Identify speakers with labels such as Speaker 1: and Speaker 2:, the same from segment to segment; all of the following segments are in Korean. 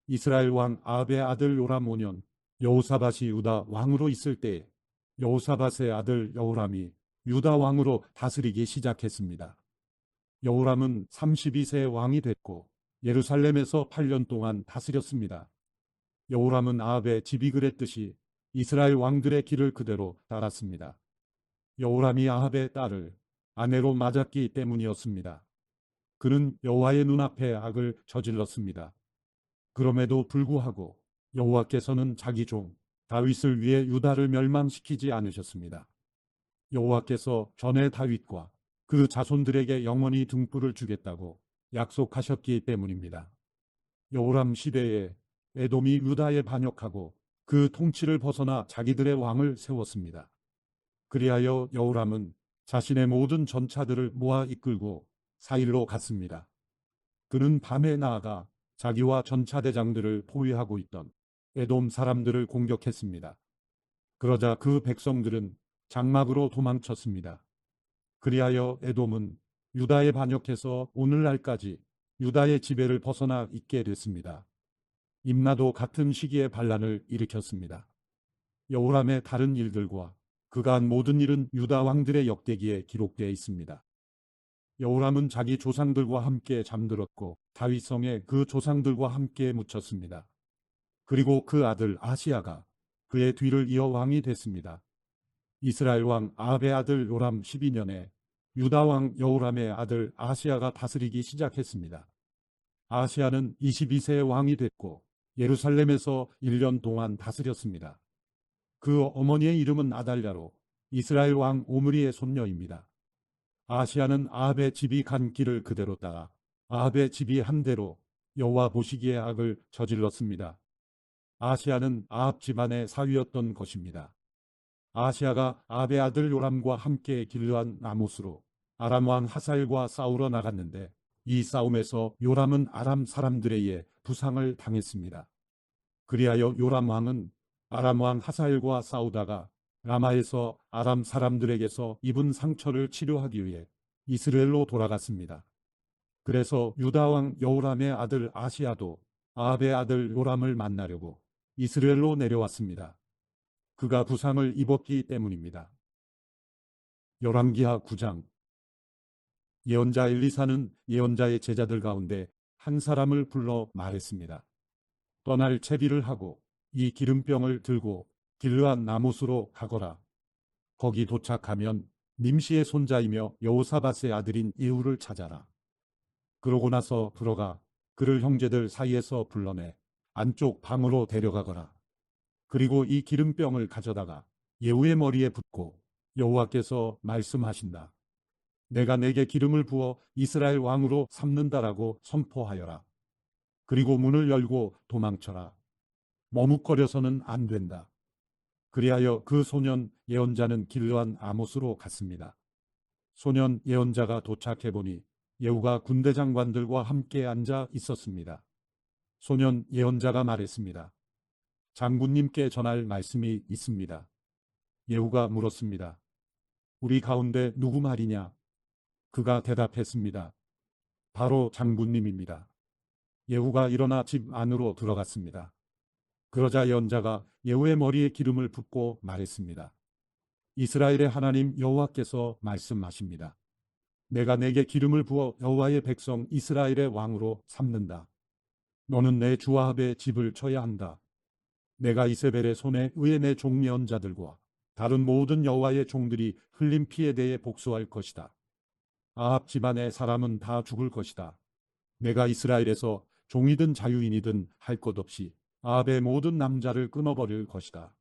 Speaker 1: 이스라엘 왕 아합의 아들 요람 5년 여호사밧이 유다 왕으로 있을 때에 여호사밧의 아들 여호람이 유다 왕으로 다스리기 시작했습니다. 여호람은 32세 왕이 됐고 예루살렘에서 8년 동안 다스렸습니다. 여호람은 아합의 집이 그랬듯이 이스라엘 왕들의 길을 그대로 따랐습니다. 여호람이 아합의 딸을 아내로 맞았기 때문이었습니다. 그는 여호와의 눈앞에 악을 저질렀습니다. 그럼에도 불구하고 여호와께서는 자기 종 다윗을 위해 유다를 멸망시키지 않으셨습니다. 여호와께서 전에 다윗과 그 자손들에게 영원히 등불을 주겠다고 약속하셨기 때문입니다. 여호람 시대에 에돔이 유다에 반역하고 그 통치를 벗어나 자기들의 왕을 세웠습니다. 그리하여 여호람은 자신의 모든 전차들을 모아 이끌고 사일로 갔습니다. 그는 밤에 나아가 자기와 전차대장들을 포위하고 있던 에돔 사람들을 공격했습니다. 그러자 그 백성들은 장막으로 도망쳤습니다. 그리하여 에돔은 유다에 반역해서 오늘날까지 유다의 지배를 벗어나 있게 됐습니다. 임나도 같은 시기에 반란을 일으켰습니다. 여호람의 다른 일들과 그가 한 모든 일은 유다 왕들의 역대기에 기록되어 있습니다. 여호람은 자기 조상들과 함께 잠들었고 다윗성에 그 조상들과 함께 묻혔습니다. 그리고 그 아들 아시야가 그의 뒤를 이어 왕이 됐습니다. 이스라엘 왕 아합의 아들 요람 12년에 유다 왕 여호람의 아들 아시야가 다스리기 시작했습니다. 아시야는 22세의 왕이 됐고 예루살렘에서 1년 동안 다스렸습니다. 그 어머니의 이름은 아달랴로 이스라엘 왕 오므리의 손녀입니다. 아시야는 아합의 집이 간 길을 그대로 따라 아합의 집이 한 대로 여호와 보시기에 악을 저질렀습니다. 아시야는 아합 집안의 사위였던 것입니다. 아시야가 아합의 아들 요람과 함께 길르한 나못으로 아람 왕 하사엘과 싸우러 나갔는데 이 싸움에서 요람은 아람 사람들에 의해 부상을 당했습니다. 그리하여 요람 왕은 아람 왕 하사엘과 싸우다가 라마에서 아람 사람들에게서 입은 상처를 치료하기 위해 이스라엘로 돌아갔습니다. 그래서 유다 왕 여호람의 아들 아시야도 아합의 아들 요람을 만나려고 이스라엘로 내려왔습니다. 그가 부상을 입었기 때문입니다. 열왕기하 9장. 예언자 엘리사는 예언자의 제자들 가운데 한 사람을 불러 말했습니다. 떠날 채비를 하고 이 기름병을 들고 길르한 나못으로 가거라. 거기 도착하면 님시의 손자이며 여호사밧의 아들인 예후를 찾아라. 그러고 나서 들어가 그를 형제들 사이에서 불러내 안쪽 방으로 데려가거라. 그리고 이 기름병을 가져다가 예후의 머리에 붓고 여호와께서 말씀하신다. 내가 내게 기름을 부어 이스라엘 왕으로 삼는다라고 선포하여라. 그리고 문을 열고 도망쳐라. 머뭇거려서는 안 된다. 그리하여 그 소년 예언자는 길르한 아못으로 갔습니다. 소년 예언자가 도착해 보니 예후가 군대 장관들과 함께 앉아 있었습니다. 소년 예언자가 말했습니다. 장군님께 전할 말씀이 있습니다. 예후가 물었습니다. 우리 가운데 누구 말이냐? 그가 대답했습니다. 바로 장군님입니다. 예후가 일어나 집 안으로 들어갔습니다. 그러자 예언자가 예후의 머리에 기름을 붓고 말했습니다. 이스라엘의 하나님 여호와께서 말씀하십니다. 내가 내게 기름을 부어 여호와의 백성 이스라엘의 왕으로 삼는다. 너는 내 주 아합의 집을 쳐야 한다. 내가 이세벨의 손에 의해 내 종 예언자들과 다른 모든 여호와의 종들이 흘린 피에 대해 복수할 것이다. 아합 집안의 사람은 다 죽을 것이다. 내가 이스라엘에서 종이든 자유인이든 할 것 없이 아합의 모든 남자를 끊어버릴 것이다.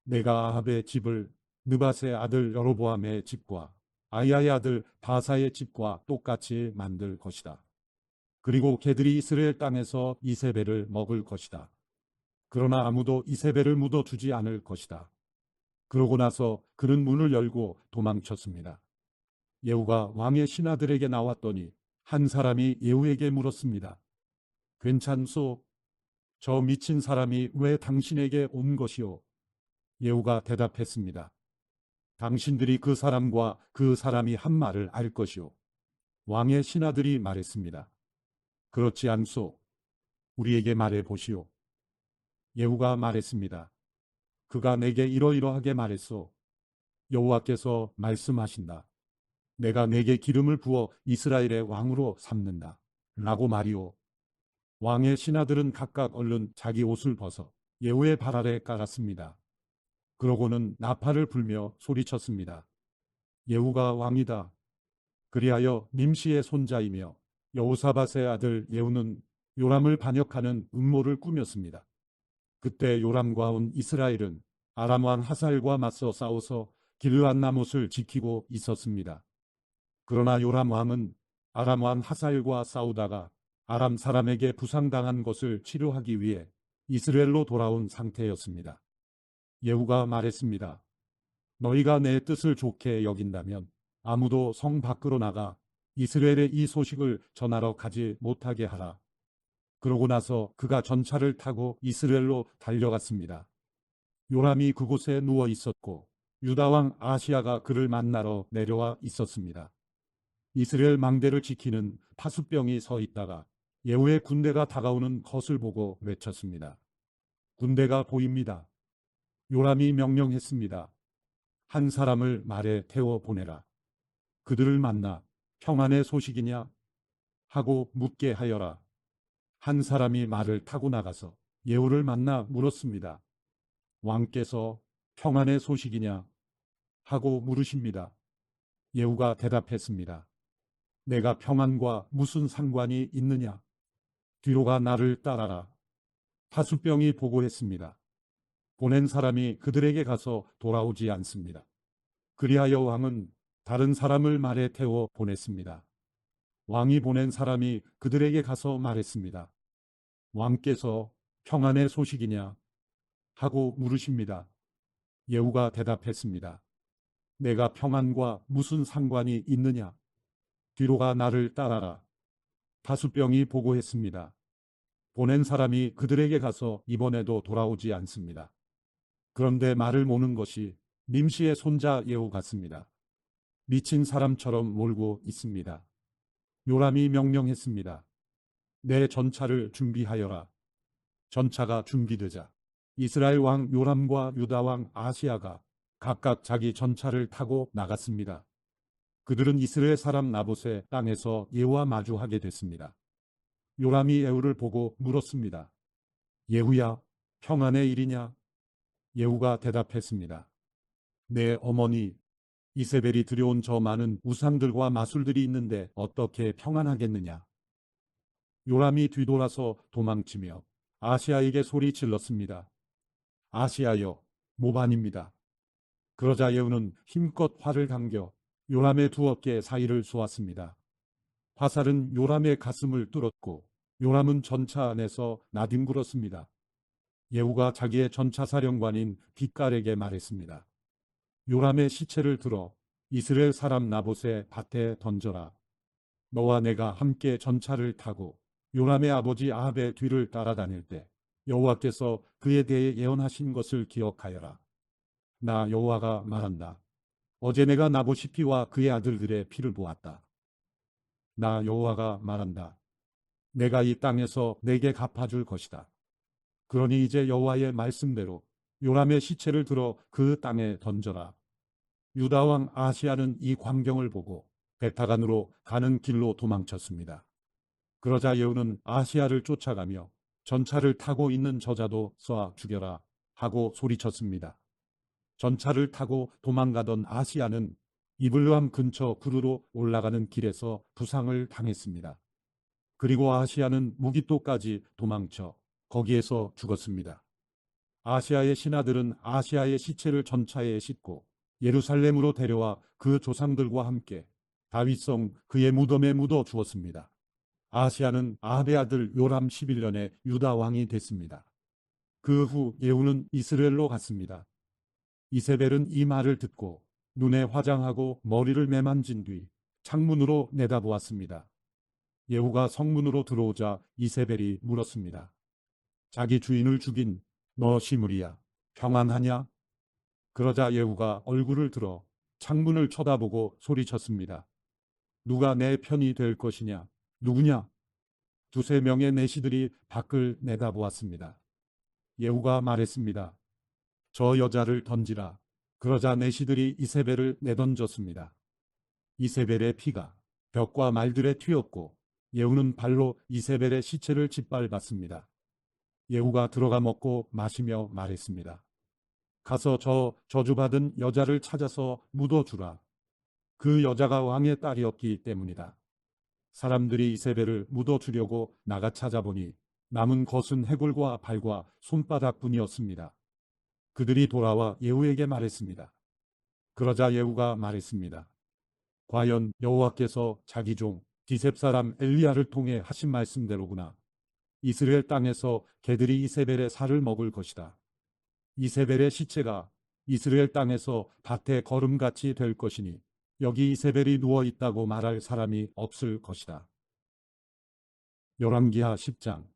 Speaker 1: 내가 아합의 집을 느밧의 아들 여로보암의 집과 아이야의 아들 바사의 집과 똑같이 만들 것이다. 그리고 개들이 이스라엘 땅에서 이세벨을 먹을 것이다. 그러나 아무도 이세벨을 묻어주지 않을 것이다. 그러고 나서 그는 문을 열고 도망쳤습니다. 예후가 왕의 신하들에게 나왔더니 한 사람이 예후에게 물었습니다. 괜찮소? 저 미친 사람이 왜 당신에게 온 것이오? 예후가 대답했습니다. 당신들이 그 사람과 그 사람이 한 말을 알 것이오. 왕의 신하들이 말했습니다. 그렇지 않소. 우리에게 말해 보시오. 예후가 말했습니다. 그가 내게 이러이러하게 말했소. 여호와께서 말씀하신다. 내가 내게 기름을 부어 이스라엘의 왕으로 삼는다. 라고 말이오. 왕의 신하들은 각각 얼른 자기 옷을 벗어 예후의 발 아래 깔았습니다. 그러고는 나팔을 불며 소리쳤습니다. 예후가 왕이다. 그리하여 nim시의 손자이며 여호사밧의 아들 예후는 요람을 반역하는 음모를 꾸몄습니다. 그때 요람과 온 이스라엘은 아람 왕 하사엘과 맞서 싸워서 길르앗 나못을 지키고 있었습니다. 그러나 요람 왕은 아람 왕 하사엘과 싸우다가 아람 사람에게 부상당한 것을 치료하기 위해 이스라엘로 돌아온 상태였습니다. 예후가 말했습니다. 너희가 내 뜻을 좋게 여긴다면 아무도 성 밖으로 나가 이스라엘의 이 소식을 전하러 가지 못하게 하라. 그러고 나서 그가 전차를 타고 이스라엘로 달려갔습니다. 요람이 그곳에 누워 있었고 유다왕 아시아가 그를 만나러 내려와 있었습니다. 이스라엘 망대를 지키는 파수병이 서 있다가 예후의 군대가 다가오는 것을 보고 외쳤습니다. 군대가 보입니다. 요람이 명령했습니다. 한 사람을 말에 태워 보내라. 그들을 만나 평안의 소식이냐? 하고 묻게 하여라. 한 사람이 말을 타고 나가서 예후를 만나 물었습니다. 왕께서 평안의 소식이냐? 하고 물으십니다. 예후가 대답했습니다. 내가 평안과 무슨 상관이 있느냐? 뒤로가 나를 따라라. 파수병이 보고했습니다. 보낸 사람이 그들에게 가서 돌아오지 않습니다. 그리하여 왕은 다른 사람을 말에 태워 보냈습니다. 왕이 보낸 사람이 그들에게 가서 말했습니다. 왕께서 평안의 소식이냐? 하고 물으십니다. 예후가 대답했습니다. 내가 평안과 무슨 상관이 있느냐? 뒤로가 나를 따라라. 파수병이 보고했습니다. 보낸 사람이 그들에게 가서 이번에도 돌아오지 않습니다. 그런데 말을 모는 것이 nim시의 손자 예후 같습니다. 미친 사람처럼 몰고 있습니다. 요람이 명령했습니다. 내 전차를 준비하여라. 전차가 준비되자 이스라엘 왕 요람과 유다 왕 아시아가 각각 자기 전차를 타고 나갔습니다. 그들은 이스라엘 사람 나봇의 땅에서 예후와 마주하게 됐습니다. 요람이 예후를 보고 물었습니다. 예후야, 평안의 일이냐? 예후가 대답했습니다. 내 어머니 이세벨이 들여온 저 많은 우상들과 마술들이 있는데 어떻게 평안하겠느냐? 요람이 뒤돌아서 도망치며 아시아에게 소리 질렀습니다. 아시아여, 모반입니다. 그러자 예후는 힘껏 활을 당겨 요람의 두 어깨 사이를 쏘았습니다. 화살은 요람의 가슴을 뚫었고 요람은 전차 안에서 나뒹굴었습니다. 예후가 자기의 전차사령관인 빛깔에게 말했습니다. 요람의 시체를 들어 이스라엘 사람 나봇의 밭에 던져라. 너와 내가 함께 전차를 타고 요람의 아버지 아합의 뒤를 따라다닐 때 여호와께서 그에 대해 예언하신 것을 기억하여라. 나 여호와가 말한다. 어제 내가 나봇이 피와 그의 아들들의 피를 보았다. 나 여호와가 말한다. 내가 이 땅에서 내게 갚아줄 것이다. 그러니 이제 여호와의 말씀대로 요람의 시체를 들어 그 땅에 던져라. 유다 왕 아시아는 이 광경을 보고 베타간으로 가는 길로 도망쳤습니다. 그러자 예후는 아시아를 쫓아가며 전차를 타고 있는 저자도 쏴 죽여라 하고 소리쳤습니다. 전차를 타고 도망가던 아시아는 이블르함 근처 구르로 올라가는 길에서 부상을 당했습니다. 그리고 아시아는 무기토까지 도망쳐 거기에서 죽었습니다. 아시아의 신하들은 아시아의 시체를 전차에 싣고 예루살렘으로 데려와 그 조상들과 함께 다윗성 그의 무덤에 묻어 주었습니다. 아시아는 아합의 아들 요람 11년에 유다 왕이 됐습니다. 그 후 예후는 이스라엘로 갔습니다. 이세벨은 이 말을 듣고 눈에 화장하고 머리를 매만진 뒤 창문으로 내다보았습니다. 예후가 성문으로 들어오자 이세벨이 물었습니다. 자기 주인을 죽인 너 시므리야, 평안하냐? 그러자 예후가 얼굴을 들어 창문을 쳐다보고 소리쳤습니다. 누가 내 편이 될 것이냐? 누구냐? 두세 명의 내시들이 밖을 내다보았습니다. 예후가 말했습니다. 저 여자를 던지라. 그러자 내시들이 이세벨을 내던졌습니다. 이세벨의 피가 벽과 말들에 튀었고 예후는 발로 이세벨의 시체를 짓밟았습니다. 예후가 들어가 먹고 마시며 말했습니다. 가서 저 저주받은 여자를 찾아서 묻어주라. 그 여자가 왕의 딸이었기 때문이다. 사람들이 이세벨을 묻어주려고 나가 찾아보니 남은 것은 해골과 발과 손바닥뿐이었습니다. 그들이 돌아와 예후에게 말했습니다. 그러자 예후가 말했습니다. 과연 여호와께서 자기 종 디셉 사람 엘리야를 통해 하신 말씀대로구나. 이스라엘 땅에서 개들이 이세벨의 살을 먹을 것이다. 이세벨의 시체가 이스라엘 땅에서 밭의 거름같이 될 것이니 여기 이세벨이 누워 있다고 말할 사람이 없을 것이다. 열왕기하 10장.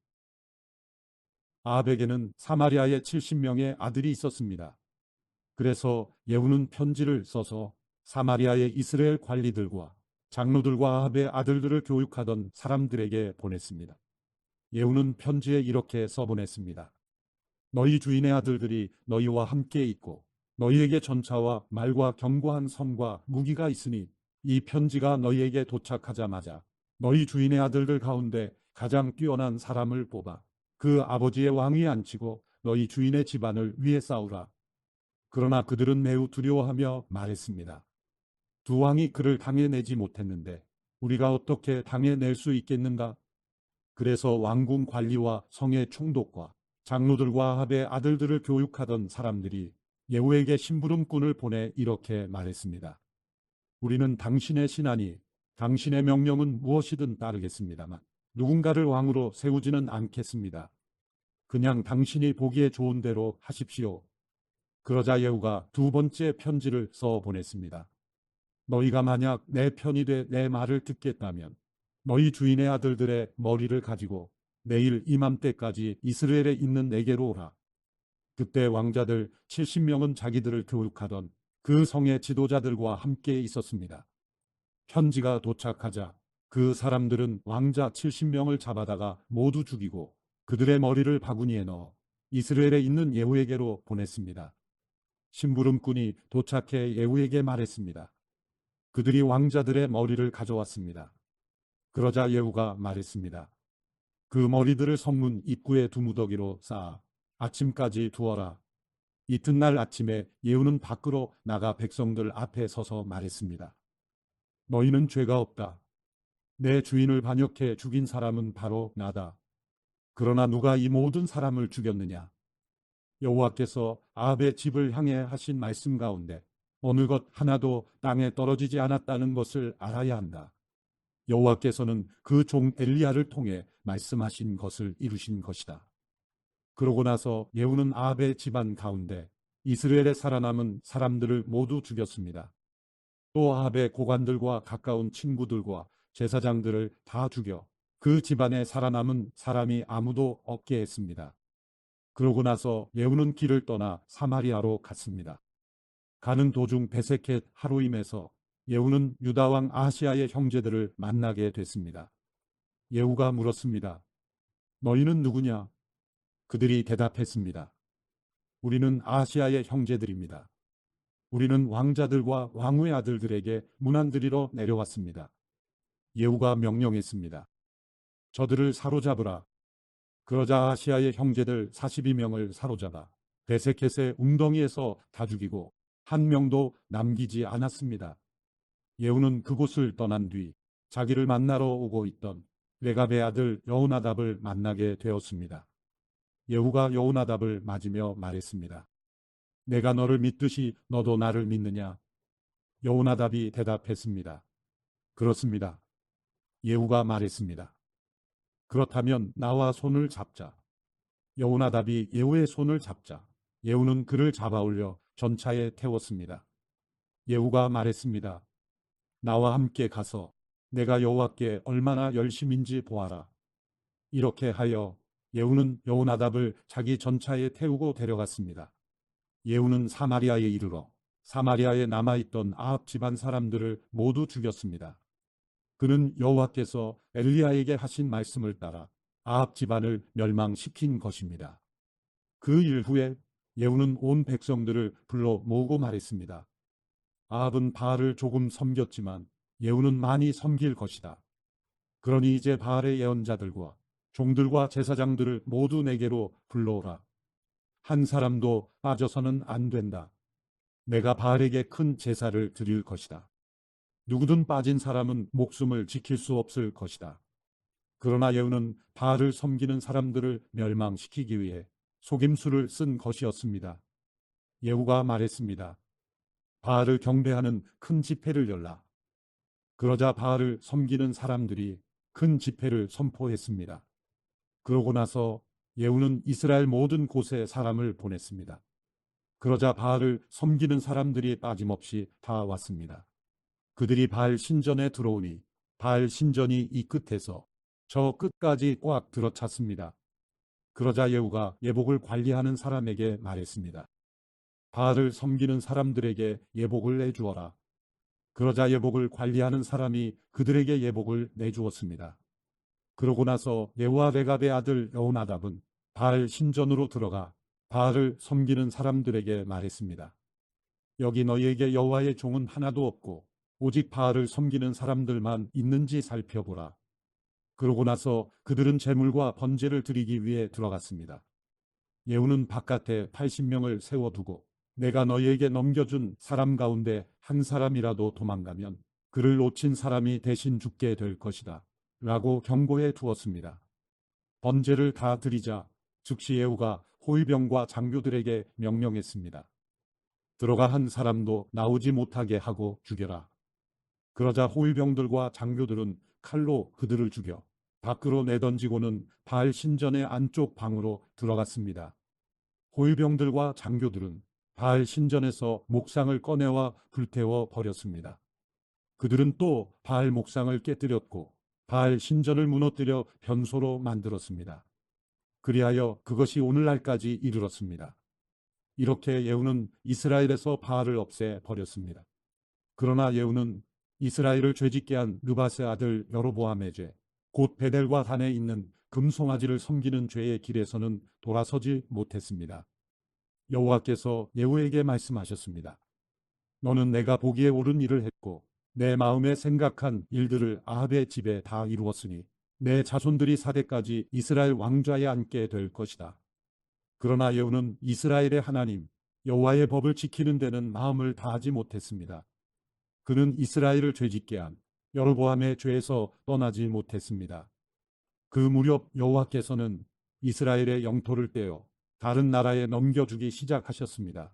Speaker 1: 아합에게는 사마리아에 70명의 아들이 있었습니다. 그래서 예후는 편지를 써서 사마리아의 이스라엘 관리들과 장로들과 아합의 아들들을 교육하던 사람들에게 보냈습니다. 예후는 편지에 이렇게 써보냈습니다. 너희 주인의 아들들이 너희와 함께 있고 너희에게 전차와 말과 견고한 섬과 무기가 있으니 이 편지가 너희에게 도착하자마자 너희 주인의 아들들 가운데 가장 뛰어난 사람을 뽑아 그 아버지의 왕위에 앉히고 너희 주인의 집안을 위해 싸우라. 그러나 그들은 매우 두려워하며 말했습니다. 두 왕이 그를 당해내지 못했는데 우리가 어떻게 당해낼 수 있겠는가? 그래서 왕궁 관리와 성의 총독과 장로들과 아합의 아들들을 교육하던 사람들이 예후에게 심부름꾼을 보내 이렇게 말했습니다. 우리는 당신의 신하니 당신의 명령은 무엇이든 따르겠습니다만 누군가를 왕으로 세우지는 않겠습니다. 그냥 당신이 보기에 좋은 대로 하십시오. 그러자 예후가 두 번째 편지를 써 보냈습니다. 너희가 만약 내 편이 돼 내 말을 듣겠다면 너희 주인의 아들들의 머리를 가지고 내일 이맘때까지 이스라엘에 있는 내게로 오라. 그때 왕자들 70명은 자기들을 교육하던 그 성의 지도자들과 함께 있었습니다. 편지가 도착하자 그 사람들은 왕자 70명을 잡아다가 모두 죽이고 그들의 머리를 바구니에 넣어 이스라엘에 있는 예후에게로 보냈습니다. 심부름꾼이 도착해 예후에게 말했습니다. 그들이 왕자들의 머리를 가져왔습니다. 그러자 예후가 말했습니다. 그 머리들을 성문 입구에 두 무더기로 쌓아 아침까지 두어라. 이튿날 아침에 예후는 밖으로 나가 백성들 앞에 서서 말했습니다. 너희는 죄가 없다. 내 주인을 반역해 죽인 사람은 바로 나다. 그러나 누가 이 모든 사람을 죽였느냐? 여호와께서 아합의 집을 향해 하신 말씀 가운데 어느 것 하나도 땅에 떨어지지 않았다는 것을 알아야 한다. 여호와께서는 그 종 엘리야를 통해 말씀하신 것을 이루신 것이다. 그러고 나서 예후는 아합의 집안 가운데 이스라엘에 살아남은 사람들을 모두 죽였습니다. 또 아합의 고관들과 가까운 친구들과 제사장들을 다 죽여 그 집안에 살아남은 사람이 아무도 없게 했습니다. 그러고 나서 예후는 길을 떠나 사마리아로 갔습니다. 가는 도중 베세켓 하루임에서 예후는 유다왕 아하시아의 형제들을 만나게 됐습니다. 예후가 물었습니다. 너희는 누구냐? 그들이 대답했습니다. 우리는 아하시아의 형제들입니다. 우리는 왕자들과 왕후의 아들들에게 문안드리러 내려왔습니다. 예후가 명령했습니다. 저들을 사로잡으라. 그러자 아하시아의 형제들 42명을 사로잡아 베세켓의 웅덩이에서 다 죽이고 한 명도 남기지 않았습니다. 예후는 그곳을 떠난 뒤 자기를 만나러 오고 있던 레갑의 아들 여호나답을 만나게 되었습니다. 예후가 여호나답을 맞으며 말했습니다. 내가 너를 믿듯이 너도 나를 믿느냐? 여호나답이 대답했습니다. 그렇습니다. 예후가 말했습니다. 그렇다면 나와 손을 잡자. 여호나답이 예후의 손을 잡자 예후는 그를 잡아올려 전차에 태웠습니다. 예후가 말했습니다. 나와 함께 가서 내가 여호와께 얼마나 열심인지 보아라. 이렇게 하여 예후는 여호나답을 자기 전차에 태우고 데려갔습니다. 예후는 사마리아에 이르러 사마리아에 남아있던 아합 집안 사람들을 모두 죽였습니다. 그는 여호와께서 엘리야에게 하신 말씀을 따라 아합 집안을 멸망시킨 것입니다. 그 일 후에 예후는 온 백성들을 불러 모으고 말했습니다. 아합은 바알을 조금 섬겼지만 예후는 많이 섬길 것이다. 그러니 이제 바알의 예언자들과 종들과 제사장들을 모두 내게로 불러오라. 한 사람도 빠져서는 안 된다. 내가 바알에게 큰 제사를 드릴 것이다. 누구든 빠진 사람은 목숨을 지킬 수 없을 것이다. 그러나 예후는 바알을 섬기는 사람들을 멸망시키기 위해 속임수를 쓴 것이었습니다. 예후가 말했습니다. 바알을 경배하는 큰 집회를 열라. 그러자 바알을 섬기는 사람들이 큰 집회를 선포했습니다. 그러고 나서 예후는 이스라엘 모든 곳에 사람을 보냈습니다. 그러자 바알을 섬기는 사람들이 빠짐없이 다 왔습니다. 그들이 바알 신전에 들어오니 바알 신전이 이 끝에서 저 끝까지 꽉 들어찼습니다. 그러자 예후가 예복을 관리하는 사람에게 말했습니다. 바알을 섬기는 사람들에게 예복을 내주어라. 그러자 예복을 관리하는 사람이 그들에게 예복을 내주었습니다. 그러고 나서 예후와 레갑의 아들 여호나답은 바알 신전으로 들어가 바알을 섬기는 사람들에게 말했습니다. 여기 너희에게 여호와의 종은 하나도 없고 오직 바알을 섬기는 사람들만 있는지 살펴보라. 그러고 나서 그들은 제물과 번제를 드리기 위해 들어갔습니다. 예후는 바깥에 80명을 세워두고 내가 너희에게 넘겨준 사람 가운데 한 사람이라도 도망가면 그를 놓친 사람이 대신 죽게 될 것이다. 라고 경고해 두었습니다. 번제를 다 드리자 즉시 예후가 호위병과 장교들에게 명령했습니다. 들어가 한 사람도 나오지 못하게 하고 죽여라. 그러자 호위병들과 장교들은 칼로 그들을 죽여 밖으로 내던지고는 바알 신전의 안쪽 방으로 들어갔습니다. 호위병들과 장교들은 바알 신전에서 목상을 꺼내와 불태워 버렸습니다. 그들은 또 바알 목상을 깨뜨렸고 바알 신전을 무너뜨려 변소로 만들었습니다. 그리하여 그것이 오늘날까지 이르렀습니다. 이렇게 예후는 이스라엘에서 바알을 없애 버렸습니다. 그러나 예후는 이스라엘을 죄짓게 한 느밧의 아들 여로보암의 죄, 곧 베델과 단에 있는 금송아지를 섬기는 죄의 길에서는 돌아서지 못했습니다. 여호와께서 예후에게 말씀하셨습니다. 너는 내가 보기에 옳은 일을 했고 내 마음에 생각한 일들을 아합의 집에 다 이루었으니 내 자손들이 사대까지 이스라엘 왕좌에 앉게 될 것이다. 그러나 예후는 이스라엘의 하나님 여호와의 법을 지키는 데는 마음을 다하지 못했습니다. 그는 이스라엘을 죄짓게 한 여로보암의 죄에서 떠나지 못했습니다. 그 무렵 여호와께서는 이스라엘의 영토를 떼어 다른 나라에 넘겨주기 시작하셨습니다.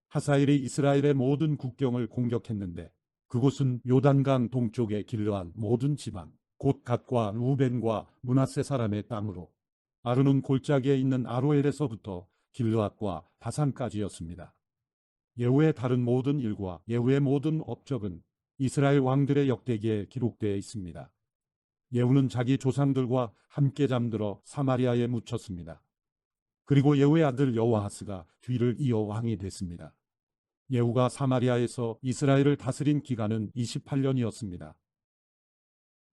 Speaker 1: 하사엘이 이스라엘의 모든 국경을 공격했는데 그곳은 요단강 동쪽의 길르한 모든 지방, 곧 갓과 루벤과 므낫세 사람의 땅으로 아르논 골짜기에 있는 아로엘에서부터 길르앗과 바산까지였습니다. 예후의 다른 모든 일과 예후의 모든 업적은 이스라엘 왕들의 역대기에 기록되어 있습니다. 예후는 자기 조상들과 함께 잠들어 사마리아에 묻혔습니다. 그리고 예후의 아들 여호아하스가 뒤를 이어 왕이 됐습니다. 예후가 사마리아에서 이스라엘을 다스린 기간은 28년이었습니다.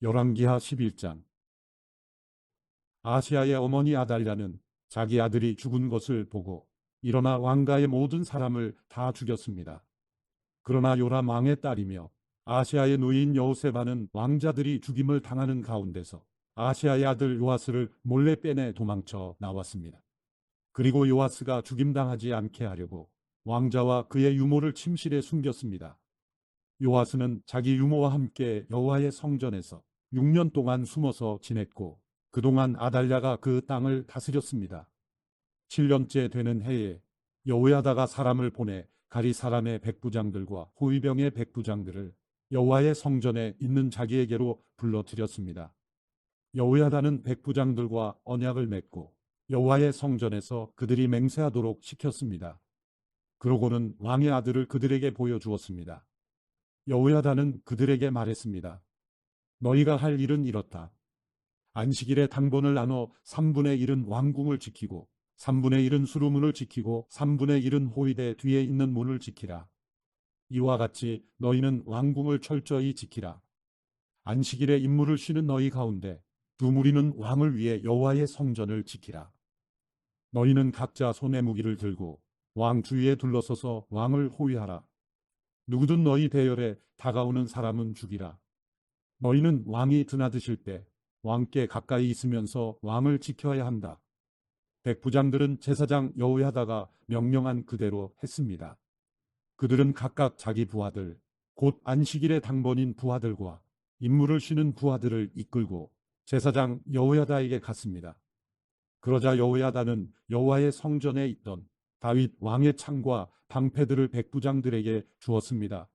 Speaker 1: 열왕기하 11장. 아시아의 어머니 아달랴는 자기 아들이 죽은 것을 보고 일어나 왕가의 모든 사람을 다 죽였습니다. 그러나 요람 왕의 딸이며 아시아의 누이인 여호세바는 왕자들이 죽임을 당하는 가운데서 아시아의 아들 요아스를 몰래 빼내 도망쳐 나왔습니다. 그리고 요아스가 죽임당하지 않게 하려고 왕자와 그의 유모를 침실에 숨겼습니다. 요아스는 자기 유모와 함께 여호와의 성전에서 6년 동안 숨어서 지냈고 그동안 아달랴가 그 땅을 다스렸습니다. 7년째 되는 해에 여호야다가 사람을 보내 가리 사람의 백부장들과 호위병의 백부장들을 여호와의 성전에 있는 자기에게로 불러들였습니다. 여호야다는 백부장들과 언약을 맺고 여호와의 성전에서 그들이 맹세하도록 시켰습니다. 그러고는 왕의 아들을 그들에게 보여주었습니다. 여호야다는 그들에게 말했습니다. 너희가 할 일은 이렇다. 안식일에 당번을 나눠 3분의 1은 왕궁을 지키고 3분의 1은 수루문을 지키고 3분의 1은 호위대 뒤에 있는 문을 지키라. 이와 같이 너희는 왕궁을 철저히 지키라. 안식일에 임무를 쉬는 너희 가운데 두 무리는 왕을 위해 여호와의 성전을 지키라. 너희는 각자 손에 무기를 들고 왕 주위에 둘러서서 왕을 호위하라. 누구든 너희 대열에 다가오는 사람은 죽이라. 너희는 왕이 드나드실 때 왕께 가까이 있으면서 왕을 지켜야 한다. 백부장들은 제사장 여호야다가 명령한 그대로 했습니다. 그들은 각각 자기 부하들, 곧 안식일의 당번인 부하들과 임무를 쉬는 부하들을 이끌고 제사장 여호야다에게 갔습니다. 그러자 여호야다는 여호와의 성전에 있던 다윗 왕의 창과 방패들을 백부장들에게 주었습니다.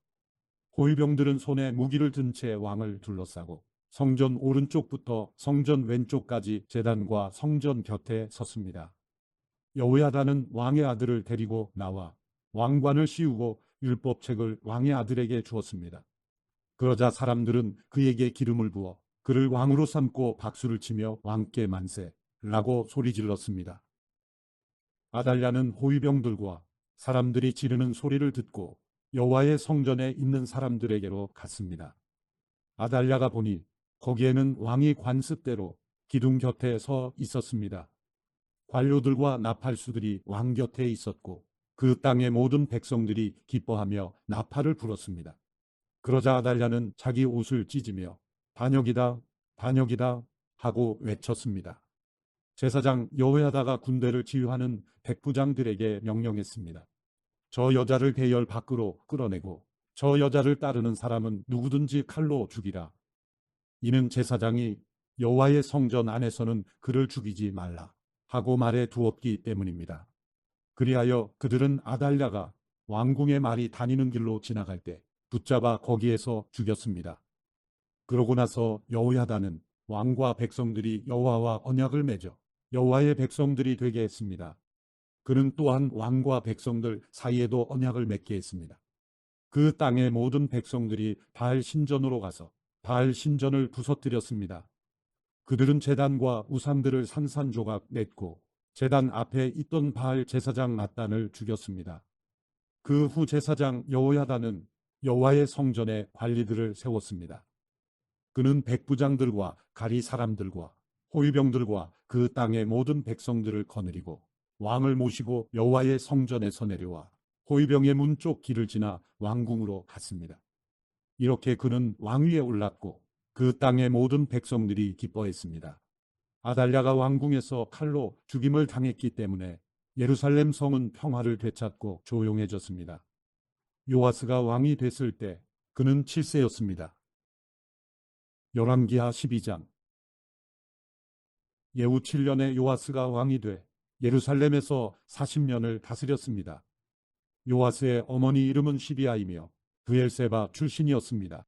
Speaker 1: 호위병들은 손에 무기를 든 채 왕을 둘러싸고 성전 오른쪽부터 성전 왼쪽까지 제단과 성전 곁에 섰습니다. 여호야다는 왕의 아들을 데리고 나와 왕관을 씌우고 율법책을 왕의 아들에게 주었습니다. 그러자 사람들은 그에게 기름을 부어 그를 왕으로 삼고 박수를 치며 왕께 만세라고 소리질렀습니다. 아달랴는 호위병들과 사람들이 지르는 소리를 듣고 여호와의 성전에 있는 사람들에게로 갔습니다. 아달랴가 보니 거기에는 왕이 관습대로 기둥 곁에 서 있었습니다. 관료들과 나팔수들이 왕 곁에 있었고 그 땅의 모든 백성들이 기뻐하며 나팔을 불었습니다. 그러자 아달랴는 자기 옷을 찢으며 반역이다, 반역이다 하고 외쳤습니다. 제사장 여호야다가 군대를 지휘하는 백부장들에게 명령했습니다. 저 여자를 대열 밖으로 끌어내고 저 여자를 따르는 사람은 누구든지 칼로 죽이라. 이는 제사장이 여호와의 성전 안에서는 그를 죽이지 말라 하고 말해 두었기 때문입니다. 그리하여 그들은 아달랴가 왕궁의 말이 다니는 길로 지나갈 때 붙잡아 거기에서 죽였습니다. 그러고 나서 여호야다는 왕과 백성들이 여호와와 언약을 맺어 여호와의 백성들이 되게 했습니다. 그는 또한 왕과 백성들 사이에도 언약을 맺게 했습니다. 그 땅의 모든 백성들이 바알 신전으로 가서 바알 신전을 부서뜨렸습니다. 그들은 제단과 우상들을 산산조각 냈고 제단 앞에 있던 바알 제사장 나단을 죽였습니다. 그 후 제사장 여호야다는 여호와의 성전에 관리들을 세웠습니다. 그는 백부장들과 가리 사람들과 호위병들과 그 땅의 모든 백성들을 거느리고 왕을 모시고 여호와의 성전에서 내려와 호위병의 문 쪽 길을 지나 왕궁으로 갔습니다. 이렇게 그는 왕위에 올랐고 그 땅의 모든 백성들이 기뻐했습니다. 아달랴가 왕궁에서 칼로 죽임을 당했기 때문에 예루살렘 성은 평화를 되찾고 조용해졌습니다. 요아스가 왕이 됐을 때 그는 7세였습니다. 열왕기하 12장. 예후 7년에 요아스가 왕이 돼 예루살렘에서 40년을 다스렸습니다. 요아스의 어머니 이름은 시비아이며 브엘세바 출신이었습니다.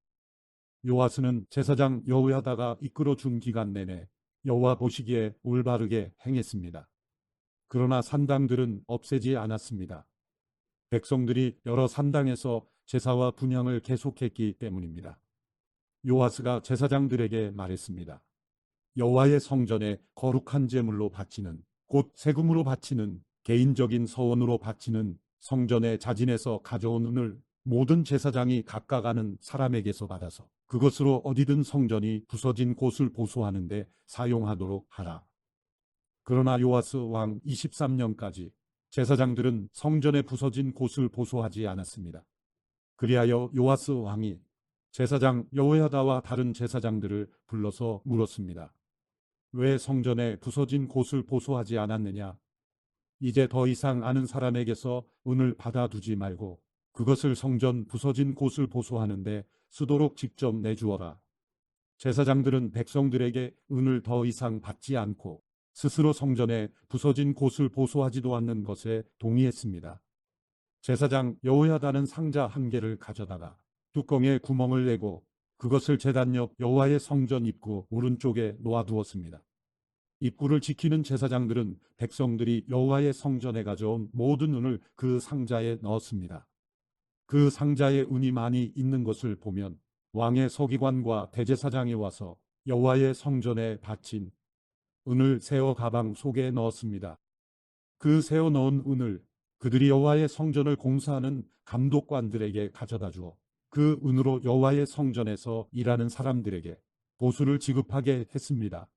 Speaker 1: 요아스는 제사장 여호야다가 이끌어 준 기간 내내 여호와 보시기에 올바르게 행했습니다. 그러나 산당들은 없애지 않았습니다. 백성들이 여러 산당에서 제사와 분향을 계속했기 때문입니다. 요아스가 제사장들에게 말했습니다. 여호와의 성전에 거룩한 제물로 바치는 곧 세금으로 바치는 개인적인 서원으로 바치는 성전의 자진에서 가져온 은을 모든 제사장이 각각 아는 사람에게서 받아서 그것으로 어디든 성전이 부서진 곳을 보수하는 데 사용하도록 하라. 그러나 요아스 왕 23년까지 제사장들은 성전에 부서진 곳을 보수하지 않았습니다. 그리하여 요아스 왕이 제사장 여호야다와 다른 제사장들을 불러서 물었습니다. 왜 성전에 부서진 곳을 보수하지 않았느냐? 이제 더 이상 아는 사람에게서 은을 받아두지 말고 그것을 성전 부서진 곳을 보수하는데 쓰도록 직접 내주어라. 제사장들은 백성들에게 은을 더 이상 받지 않고 스스로 성전에 부서진 곳을 보수하지도 않는 것에 동의했습니다. 제사장 여호야다는 상자 한 개를 가져다가 뚜껑에 구멍을 내고 그것을 제단 옆 여호와의 성전 입구 오른쪽에 놓아두었습니다. 입구를 지키는 제사장들은 백성들이 여호와의 성전에 가져온 모든 은을 그 상자에 넣었습니다. 그 상자에 은이 많이 있는 것을 보면 왕의 서기관과 대제사장이 와서 여호와의 성전에 바친 은을 세어 가방 속에 넣었습니다. 그 세어 넣은 은을 그들이 여호와의 성전을 공사하는 감독관들에게 가져다 주어 그 은으로 여호와의 성전에서 일하는 사람들에게 보수를 지급하게 했습니다.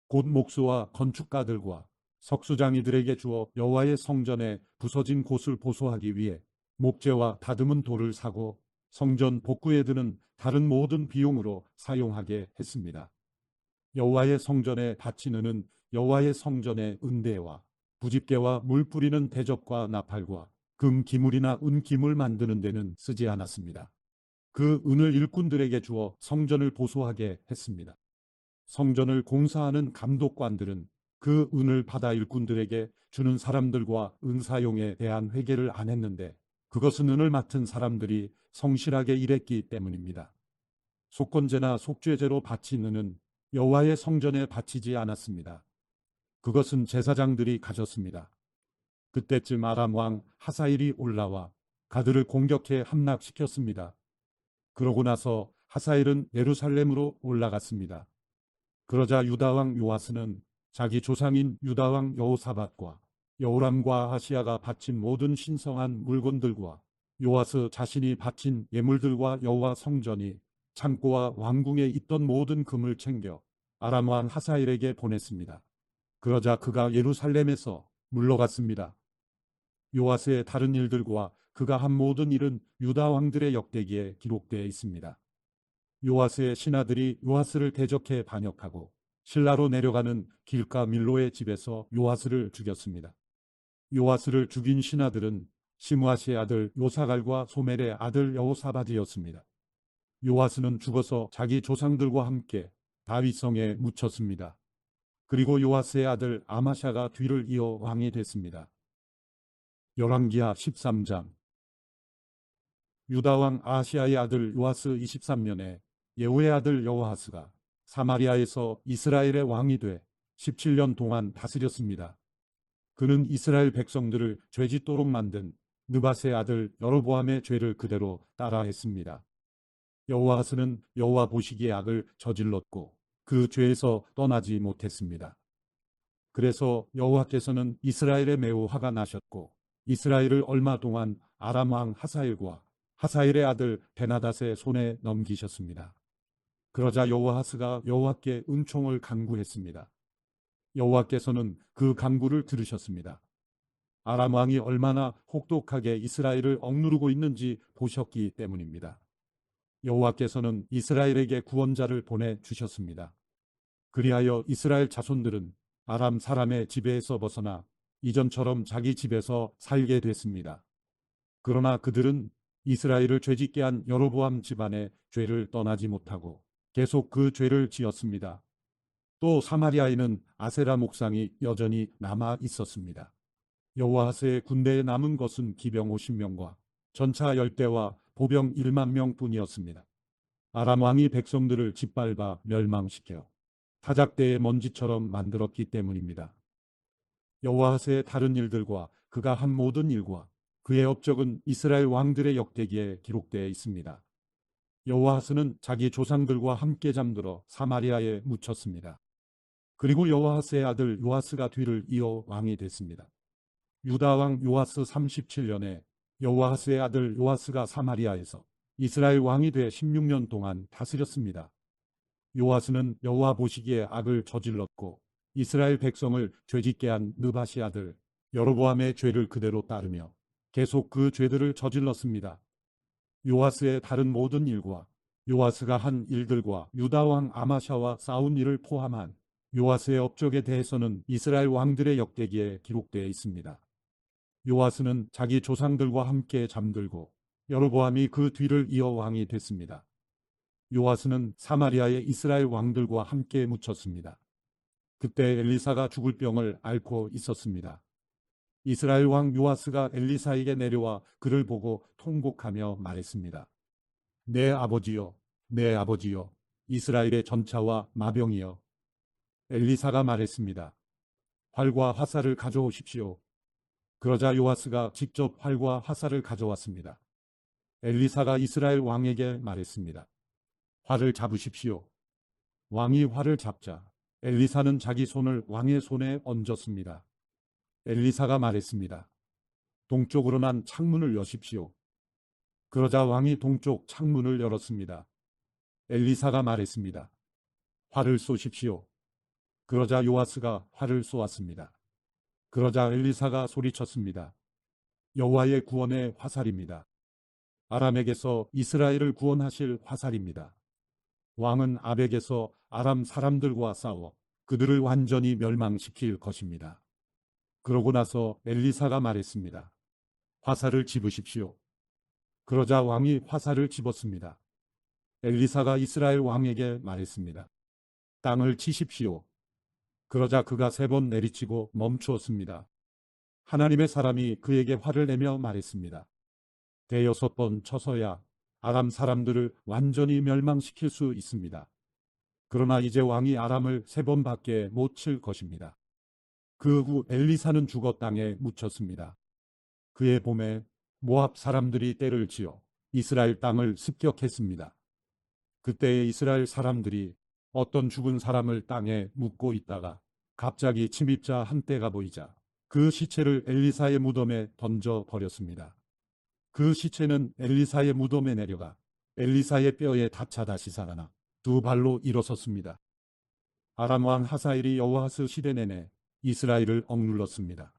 Speaker 1: 곧 목수와 건축가들과 석수장이들에게 주어 여호와의 성전에 부서진 곳을 보수하기 위해 목재와 다듬은 돌을 사고 성전 복구에 드는 다른 모든 비용으로 사용하게 했습니다. 여호와의 성전에 바치는 은 여호와의 성전의 은대와 부집개와 물 뿌리는 대접과 나팔과 금 기물이나 은 기물 만드는 데는 쓰지 않았습니다. 그 은을 일꾼들에게 주어 성전을 보수하게 했습니다. 성전을 공사하는 감독관들은 그 은을 받아 일꾼들에게 주는 사람들과 은 사용에 대한 회개를 안 했는데 그것은 은을 맡은 사람들이 성실하게 일했기 때문입니다. 속건제나 속죄제로 바친 은은 여호와의 성전에 바치지 않았습니다. 그것은 제사장들이 가졌습니다. 그때쯤 아람 왕 하사일이 올라와 가드를 공격해 함락시켰습니다. 그러고 나서 하사일은 예루살렘으로 올라갔습니다. 그러자 유다 왕 요아스는 자기 조상인 유다 왕 여호사밧과 여호람과 아하시야가 바친 모든 신성한 물건들과 요아스 자신이 바친 예물들과 여호와 성전이 창고와 왕궁에 있던 모든 금을 챙겨 아람 왕 하사일에게 보냈습니다. 그러자 그가 예루살렘에서 물러갔습니다. 요아스의 다른 일들과 그가 한 모든 일은 유다 왕들의 역대기에 기록되어 있습니다. 요아스의 신하들이 요아스를 대적해 반역하고 실라로 내려가는 길가 밀로의 집에서 요아스를 죽였습니다. 요아스를 죽인 신하들은 시므아시의 아들 요사갈과 소멜의 아들 여호사밧이었습니다. 요아스는 죽어서 자기 조상들과 함께 다윗성에 묻혔습니다. 그리고 요아스의 아들 아마샤가 뒤를 이어 왕이 됐습니다. 열왕기하 13장. 유다 왕 아하시야의 아들 요아스 23년에 예후의 아들 여호아스가 사마리아에서 이스라엘의 왕이 돼 17년 동안 다스렸습니다. 그는 이스라엘 백성들을 죄짓도록 만든 느밧의 아들 여로보암의 죄를 그대로 따라했습니다. 여호아스는 여호와 보시기에 악을 저질렀고 그 죄에서 떠나지 못했습니다. 그래서 여호와께서는 이스라엘에 매우 화가 나셨고 이스라엘을 얼마 동안 아람 왕 하사일과 하사일의 아들 베나닷의 손에 넘기셨습니다. 그러자 여호아스가 여호와께 은총을 간구했습니다. 여호와께서는 그 간구를 들으셨습니다. 아람 왕이 얼마나 혹독하게 이스라엘을 억누르고 있는지 보셨기 때문입니다. 여호와께서는 이스라엘에게 구원자를 보내주셨습니다. 그리하여 이스라엘 자손들은 아람 사람의 지배에서 벗어나 이전처럼 자기 집에서 살게 됐습니다. 그러나 그들은 이스라엘을 죄짓게 한 여로보암 집안의 죄를 떠나지 못하고 계속 그 죄를 지었습니다. 또 사마리아에는 아세라 목상이 여전히 남아 있었습니다. 여호아스의 군대에 남은 것은 기병 50명과 전차 10대와 보병 1만 명뿐이었습니다. 아람 왕이 백성들을 짓밟아 멸망시켜 타작대의 먼지처럼 만들었기 때문입니다. 여호아스의 다른 일들과 그가 한 모든 일과 그의 업적은 이스라엘 왕들의 역대기에 기록되어 있습니다. 여호아스는 자기 조상들과 함께 잠들어 사마리아에 묻혔습니다. 그리고 여호아스의 아들 요아스가 뒤를 이어 왕이 됐습니다. 유다 왕 요아스 37년에 여호아스의 아들 요아스가 사마리아에서 이스라엘 왕이 돼 16년 동안 다스렸습니다. 요아스는 여호와 보시기에 악을 저질렀고 이스라엘 백성을 죄짓게 한 느밧의 아들 여로보암의 죄를 그대로 따르며 계속 그 죄들을 저질렀습니다. 요아스의 다른 모든 일과 요아스가 한 일들과 유다 왕 아마샤와 싸운 일을 포함한 요아스의 업적에 대해서는 이스라엘 왕들의 역대기에 기록되어 있습니다. 요아스는 자기 조상들과 함께 잠들고 여로보암이 그 뒤를 이어 왕이 됐습니다. 요아스는 사마리아의 이스라엘 왕들과 함께 묻혔습니다. 그때 엘리사가 죽을 병을 앓고 있었습니다. 이스라엘 왕 요아스가 엘리사에게 내려와 그를 보고 통곡하며 말했습니다. 내 아버지여, 내 아버지여, 이스라엘의 전차와 마병이여. 엘리사가 말했습니다. 활과 화살을 가져오십시오. 그러자 요아스가 직접 활과 화살을 가져왔습니다. 엘리사가 이스라엘 왕에게 말했습니다. 활을 잡으십시오. 왕이 활을 잡자 엘리사는 자기 손을 왕의 손에 얹었습니다. 엘리사가 말했습니다. 동쪽으로 난 창문을 여십시오. 그러자 왕이 동쪽 창문을 열었습니다. 엘리사가 말했습니다. 활을 쏘십시오. 그러자 요아스가 활을 쏘았습니다. 그러자 엘리사가 소리쳤습니다. 여호와의 구원의 화살입니다. 아람에게서 이스라엘을 구원하실 화살입니다. 왕은 아벡에서 아람 사람들과 싸워 그들을 완전히 멸망시킬 것입니다. 그러고 나서 엘리사가 말했습니다. 화살을 집으십시오. 그러자 왕이 화살을 집었습니다. 엘리사가 이스라엘 왕에게 말했습니다. 땅을 치십시오. 그러자 그가 3번 내리치고 멈추었습니다. 하나님의 사람이 그에게 화를 내며 말했습니다. 대여섯 번 쳐서야 아람 사람들을 완전히 멸망시킬 수 있습니다. 그러나 이제 왕이 아람을 3번밖에 못 칠 것입니다. 그 후 엘리사는 죽어 땅에 묻혔습니다. 그의 봄에 모압 사람들이 떼를 지어 이스라엘 땅을 습격했습니다. 그때에 이스라엘 사람들이 어떤 죽은 사람을 땅에 묻고 있다가 갑자기 침입자 한 떼가 보이자 그 시체를 엘리사의 무덤에 던져 버렸습니다. 그 시체는 엘리사의 무덤에 내려가 엘리사의 뼈에 닿자 다시 살아나 2발로 일어섰습니다. 아람 왕 하사엘이 여호아스 시대 내내 이스라엘을 억눌렀습니다.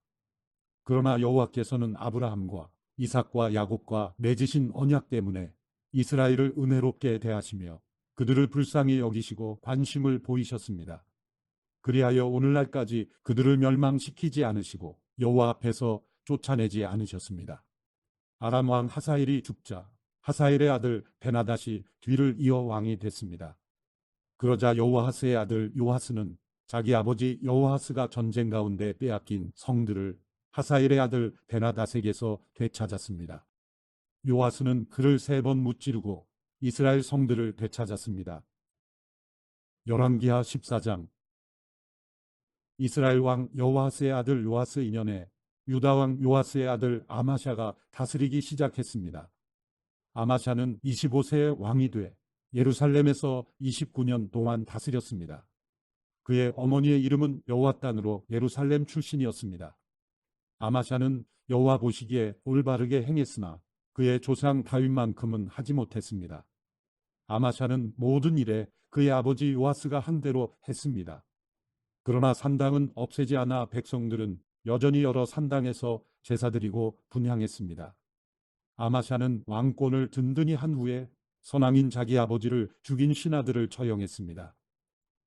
Speaker 1: 그러나 여호와께서는 아브라함과 이삭과 야곱과 맺으신 언약 때문에 이스라엘을 은혜롭게 대하시며 그들을 불쌍히 여기시고 관심을 보이셨습니다. 그리하여 오늘날까지 그들을 멸망시키지 않으시고 여호와 앞에서 쫓아내지 않으셨습니다. 아람 왕 하사엘이 죽자 하사엘의 아들 베나닷이 뒤를 이어 왕이 됐습니다. 그러자 여호아스의 아들 요아스는 자기 아버지 여호아스가 전쟁 가운데 빼앗긴 성들을 하사엘의 아들 베나닷에게서 되찾았습니다. 요아스는 그를 3번 무찌르고 이스라엘 성들을 되찾았습니다. 열왕기하 14장. 이스라엘 왕 여호아스의 아들 요아스 2년에 유다 왕 요아스의 아들 아마샤가 다스리기 시작했습니다. 아마샤는 25세의 왕이 돼 예루살렘에서 29년 동안 다스렸습니다. 그의 어머니의 이름은 여호와단으로 예루살렘 출신이었습니다. 아마샤는 여호와 보시기에 올바르게 행했으나 그의 조상 다윗만큼은 하지 못했습니다. 아마샤는 모든 일에 그의 아버지 요아스가 한 대로 했습니다. 그러나 산당은 없애지 않아 백성들은 여전히 여러 산당에서 제사드리고 분향했습니다. 아마샤는 왕권을 든든히 한 후에 선왕인 자기 아버지를 죽인 신하들을 처형했습니다.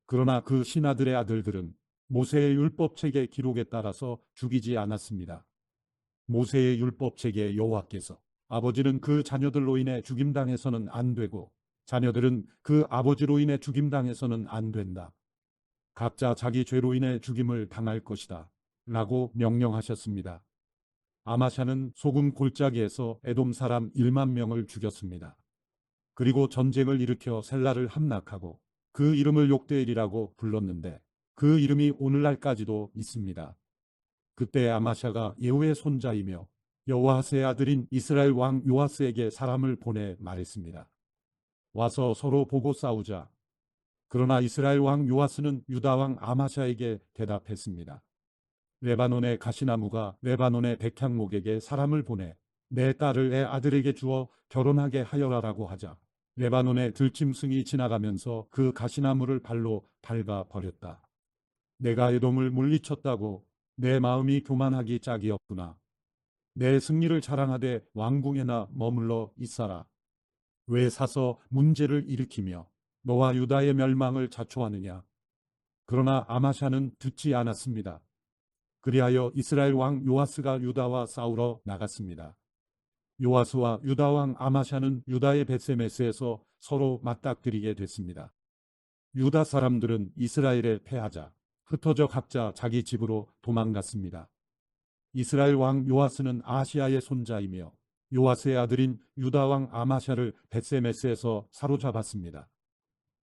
Speaker 1: 그러나 그 신하들의 아들들은 모세의 율법책의 기록에 따라서 죽이지 않았습니다. 모세의 율법책에 여호와께서 아버지는 그 자녀들로 인해 죽임당해서는 안 되고 자녀들은 그 아버지로 인해 죽임당해서는 안 된다. 각자 자기 죄로 인해 죽임을 당할 것이다. 라고 명령하셨습니다. 아마샤는 소금 골짜기에서 에돔 사람 1만 명을 죽였습니다. 그리고 전쟁을 일으켜 셀라를 함락하고 그 이름을 욕대일이라고 불렀는데 그 이름이 오늘날까지도 있습니다. 그때 아마샤가 예후의 손자이며 여호아스의 아들인 이스라엘 왕 요아스에게 사람을 보내 말했습니다. 와서 서로 보고 싸우자. 그러나 이스라엘 왕 요아스는 유다 왕 아마샤에게 대답했습니다. 레바논의 가시나무가 레바논의 백향목에게 사람을 보내 내 딸을 내 아들에게 주어 결혼하게 하여라라고 하자 레바논의 들짐승이 지나가면서 그 가시나무를 발로 밟아 버렸다. 내가 에돔을 물리쳤다고 내 마음이 교만하기 짝이 없구나. 내 승리를 자랑하되 왕궁에나 머물러 있어라. 왜 사서 문제를 일으키며 너와 유다의 멸망을 자초하느냐. 그러나 아마샤는 듣지 않았습니다. 그리하여 이스라엘 왕 요아스가 유다와 싸우러 나갔습니다. 요아스와 유다 왕 아마샤는 유다의 벳세메스에서 서로 맞닥뜨리게 됐습니다. 유다 사람들은 이스라엘에 패하자 흩어져 각자 자기 집으로 도망갔습니다. 이스라엘 왕 요아스는 아시아의 손자이며 요아스의 아들인 유다 왕 아마샤를 벳세메스에서 사로잡았습니다.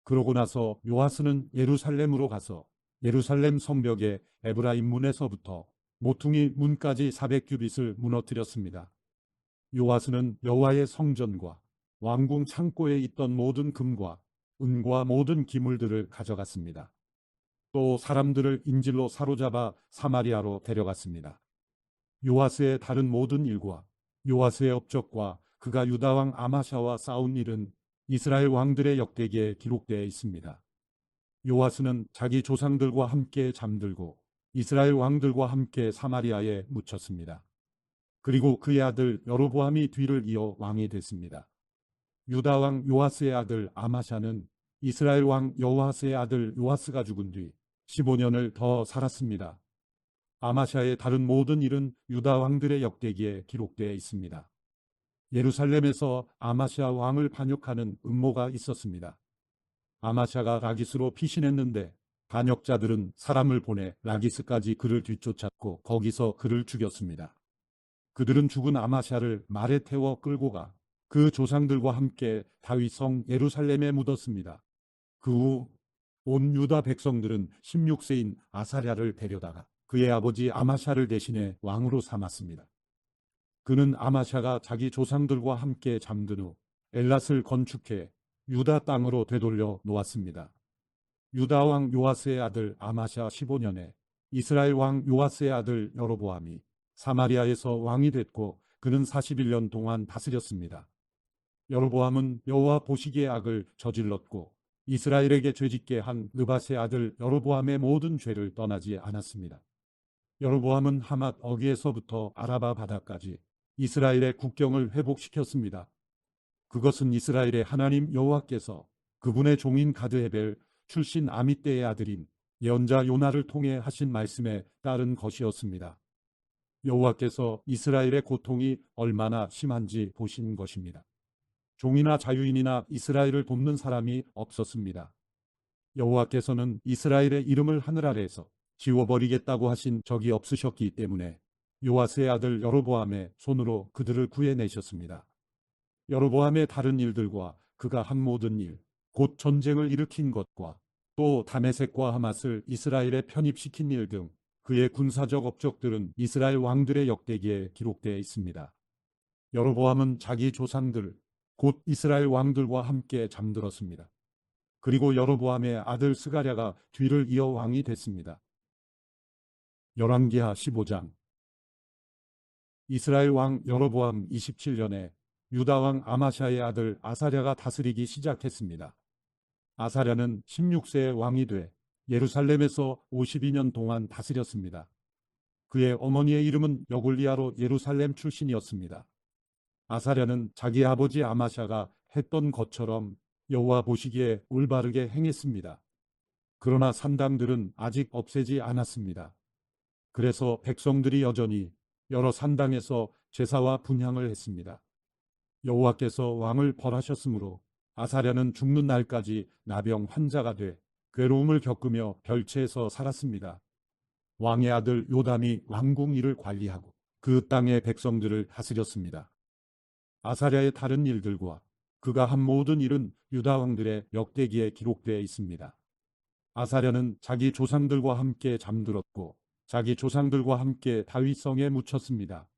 Speaker 1: 그러고 나서 요아스는 예루살렘으로 가서 예루살렘 성벽의 에브라임 문에서부터 모퉁이 문까지 400규빗을 무너뜨렸습니다. 요아스는 여호와의 성전과 왕궁 창고에 있던 모든 금과 은과 모든 기물들을 가져갔습니다. 또 사람들을 인질로 사로잡아 사마리아로 데려갔습니다. 요아스의 다른 모든 일과 요아스의 업적과 그가 유다 왕 아마샤와 싸운 일은 이스라엘 왕들의 역대기에 기록되어 있습니다. 요아스는 자기 조상들과 함께 잠들고 이스라엘 왕들과 함께 사마리아에 묻혔습니다. 그리고 그의 아들 여로보암이 뒤를 이어 왕이 됐습니다. 유다 왕 요아스의 아들 아마샤는 이스라엘 왕 여호아스의 아들 요아스가 죽은 뒤 15년을 더 살았습니다. 아마샤의 다른 모든 일은 유다 왕들의 역대기에 기록되어 있습니다. 예루살렘에서 아마샤 왕을 반역하는 음모가 있었습니다. 아마샤가 라기스로 피신했는데 반역자들은 사람을 보내 라기스까지 그를 뒤쫓았고 거기서 그를 죽였습니다. 그들은 죽은 아마샤를 말에 태워 끌고 가 그 조상들과 함께 다윗성 예루살렘에 묻었습니다. 그 후 온 유다 백성들은 16세인 아사랴를 데려다가 그의 아버지 아마샤를 대신해 왕으로 삼았습니다. 그는 아마샤가 자기 조상들과 함께 잠든 후 엘랏을 건축해 유다 땅으로 되돌려 놓았습니다. 유다 왕 요아스의 아들 아마샤 15년에 이스라엘 왕 요아스의 아들 여로보암이 사마리아에서 왕이 됐고 그는 41년 동안 다스렸습니다. 여로보암은 여호와 보시기에 악을 저질렀고 이스라엘에게 죄짓게 한 느밧의 아들 여로보암의 모든 죄를 떠나지 않았습니다. 여로보암은 하맛 어귀에서부터 아라바 바다까지 이스라엘의 국경을 회복시켰습니다. 그것은 이스라엘의 하나님 여호와께서 그분의 종인 가드헤벨 출신 아미떼의 아들인 예언자 요나를 통해 하신 말씀에 따른 것이었습니다. 여호와께서 이스라엘의 고통이 얼마나 심한지 보신 것입니다. 종이나 자유인이나 이스라엘을 돕는 사람이 없었습니다. 여호와께서는 이스라엘의 이름을 하늘 아래에서 지워버리겠다고 하신 적이 없으셨기 때문에 요아스의 아들 여로보암의 손으로 그들을 구해내셨습니다. 여로보암의 다른 일들과 그가 한 모든 일, 곧 전쟁을 일으킨 것과 또 다메섹과 하맛을 이스라엘에 편입시킨 일 등 그의 군사적 업적들은 이스라엘 왕들의 역대기에 기록되어 있습니다. 여로보암은 자기 조상들, 곧 이스라엘 왕들과 함께 잠들었습니다. 그리고 여로보암의 아들 스가랴가 뒤를 이어 왕이 됐습니다. 열왕기하 15장. 이스라엘 왕 여로보암 27년에 유다 왕 아마샤의 아들 아사랴가 다스리기 시작했습니다. 아사랴는 16세에 왕이 돼 예루살렘에서 52년 동안 다스렸습니다. 그의 어머니의 이름은 여골리아로 예루살렘 출신이었습니다. 아사랴는 자기 아버지 아마샤가 했던 것처럼 여호와 보시기에 올바르게 행했습니다. 그러나 산당들은 아직 없애지 않았습니다. 그래서 백성들이 여전히 여러 산당에서 제사와 분향을 했습니다. 여호와께서 왕을 벌하셨으므로 아사랴는 죽는 날까지 나병 환자가 돼 괴로움을 겪으며 별채에서 살았습니다. 왕의 아들 요담이 왕궁 일을 관리하고 그 땅의 백성들을 다스렸습니다. 아사랴의 다른 일들과 그가 한 모든 일은 유다 왕들의 역대기에 기록되어 있습니다. 아사랴는 자기 조상들과 함께 잠들었고 자기 조상들과 함께 다윗성에 묻혔습니다.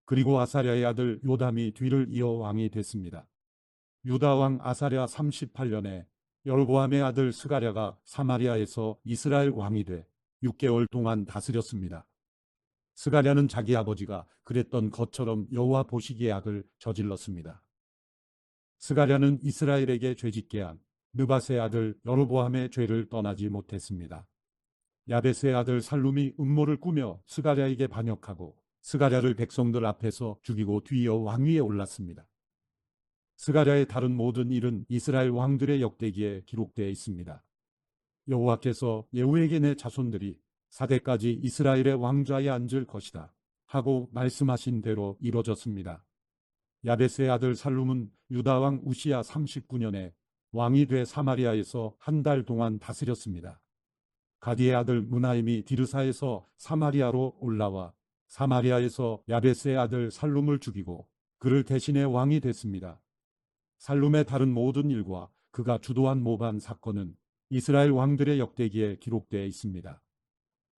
Speaker 1: 그리고 아사랴의 아들 요담이 뒤를 이어 왕이 됐습니다. 유다 왕 아사랴 38년에 여로보암의 아들 스가랴가 사마리아에서 이스라엘 왕이 돼 6개월 동안 다스렸습니다. 스가랴는 자기 아버지가 그랬던 것처럼 여호와 보시기에 악을 저질렀습니다. 스가랴는 이스라엘에게 죄짓게 한 느밧의 아들 여로보암의 죄를 떠나지 못했습니다. 야벳의 아들 살룸이 음모를 꾸며 스가랴에게 반역하고 스가랴를 백성들 앞에서 죽이고 뒤이어 왕위에 올랐습니다. 스가랴의 다른 모든 일은 이스라엘 왕들의 역대기에 기록되어 있습니다. 여호와께서 예후에게 내 자손들이 사대까지 이스라엘의 왕좌에 앉을 것이다 하고 말씀하신 대로 이루어졌습니다. 야벳의 아들 살룸은 유다 왕 우시야 39년에 왕이 돼 사마리아에서 한 달 동안 다스렸습니다. 가디의 아들 무나임이 디르사에서 사마리아로 올라와 사마리아에서 야벳의 아들 살룸을 죽이고 그를 대신해 왕이 됐습니다. 살룸의 다른 모든 일과 그가 주도한 모반 사건은 이스라엘 왕들의 역대기에 기록되어 있습니다.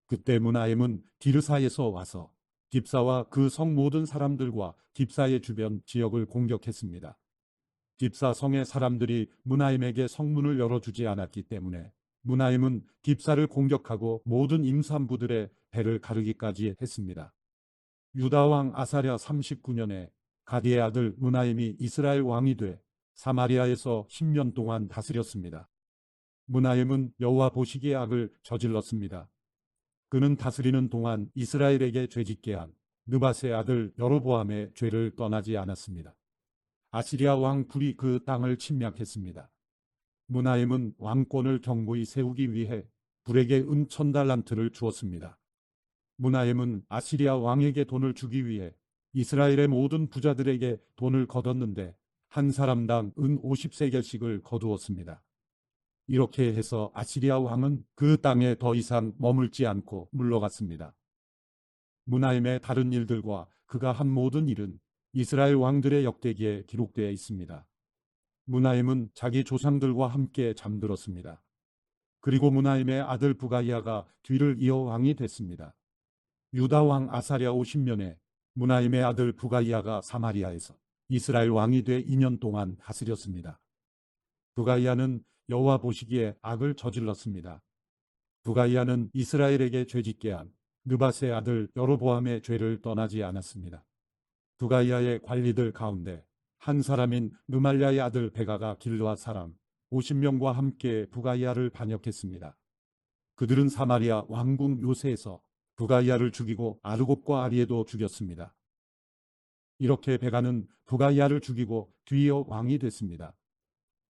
Speaker 1: 그때 무나임은 디르사에서 와서 딥사와 그 성 모든 사람들과 딥사의 주변 지역을 공격했습니다. 딥사 성의 사람들이 무나임에게 성문을 열어주지 않았기 때문에 무나임은 딥사를 공격하고 모든 임산부들의 배를 가르기까지 했습니다. 유다 왕 아사랴 39년에 가디의 아들 므나헴이 이스라엘 왕이 돼 사마리아에서 10년 동안 다스렸습니다. 므나헴은 여호와 보시기에 악을 저질렀습니다. 그는 다스리는 동안 이스라엘에게 죄짓게 한 느밧의 아들 여로보암의 죄를 떠나지 않았습니다. 아시리아 왕 굴이 그 땅을 침략했습니다. 므나헴은 왕권을 견고히 세우기 위해 불에게 은 1000달란트를 주었습니다. 므나헴은 아시리아 왕에게 돈을 주기 위해 이스라엘의 모든 부자들에게 돈을 거뒀는데 한 사람당 은 50세겔씩을 거두었습니다. 이렇게 해서 아시리아 왕은 그 땅에 더 이상 머물지 않고 물러갔습니다. 므나헴의 다른 일들과 그가 한 모든 일은 이스라엘 왕들의 역대기에 기록되어 있습니다. 므나헴은 자기 조상들과 함께 잠들었습니다. 그리고 므나헴의 아들 부가이아가 뒤를 이어 왕이 됐습니다. 유다 왕 아사랴 50년에 므나헴의 아들 부가이아가 사마리아에서 이스라엘 왕이 돼 2년 동안 다스렸습니다. 부가이아는 여호와 보시기에 악을 저질렀습니다. 부가이아는 이스라엘에게 죄짓게 한 느밧의 아들 여로보암의 죄를 떠나지 않았습니다. 부가이아의 관리들 가운데 한 사람인 르말랴의 아들 베가가 길르앗 사람 50명과 함께 부가이아를 반역했습니다. 그들은 사마리아 왕궁 요새에서 부가이아를 죽이고 아르곱과 아리에도 죽였습니다. 이렇게 베가는 부가이아를 죽이고 뒤이어 왕이 됐습니다.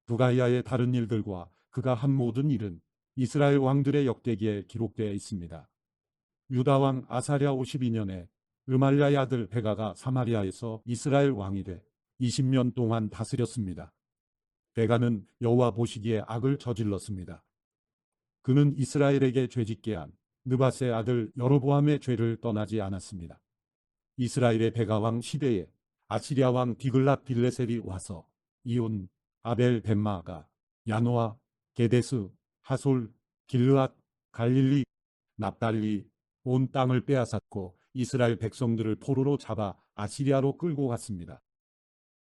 Speaker 1: 부가이아의 다른 일들과 그가 한 모든 일은 이스라엘 왕들의 역대기에 기록되어 있습니다. 유다 왕 아사랴 52년에 르말랴의 아들 베가가 사마리아에서 이스라엘 왕이 돼 20년 동안 다스렸습니다. 베가는 여호와 보시기에 악을 저질렀습니다. 그는 이스라엘에게 죄짓게 한 느밧의 아들 여로보암의 죄를 떠나지 않았습니다. 이스라엘의 베가 왕 시대에 아시리아 왕 디글랏 빌레셀이 와서 이온, 아벨 벳마가, 야노아, 게데스, 하솔, 길르앗, 갈릴리, 납달리 온 땅을 빼앗았고 이스라엘 백성들을 포로로 잡아 아시리아로 끌고 갔습니다.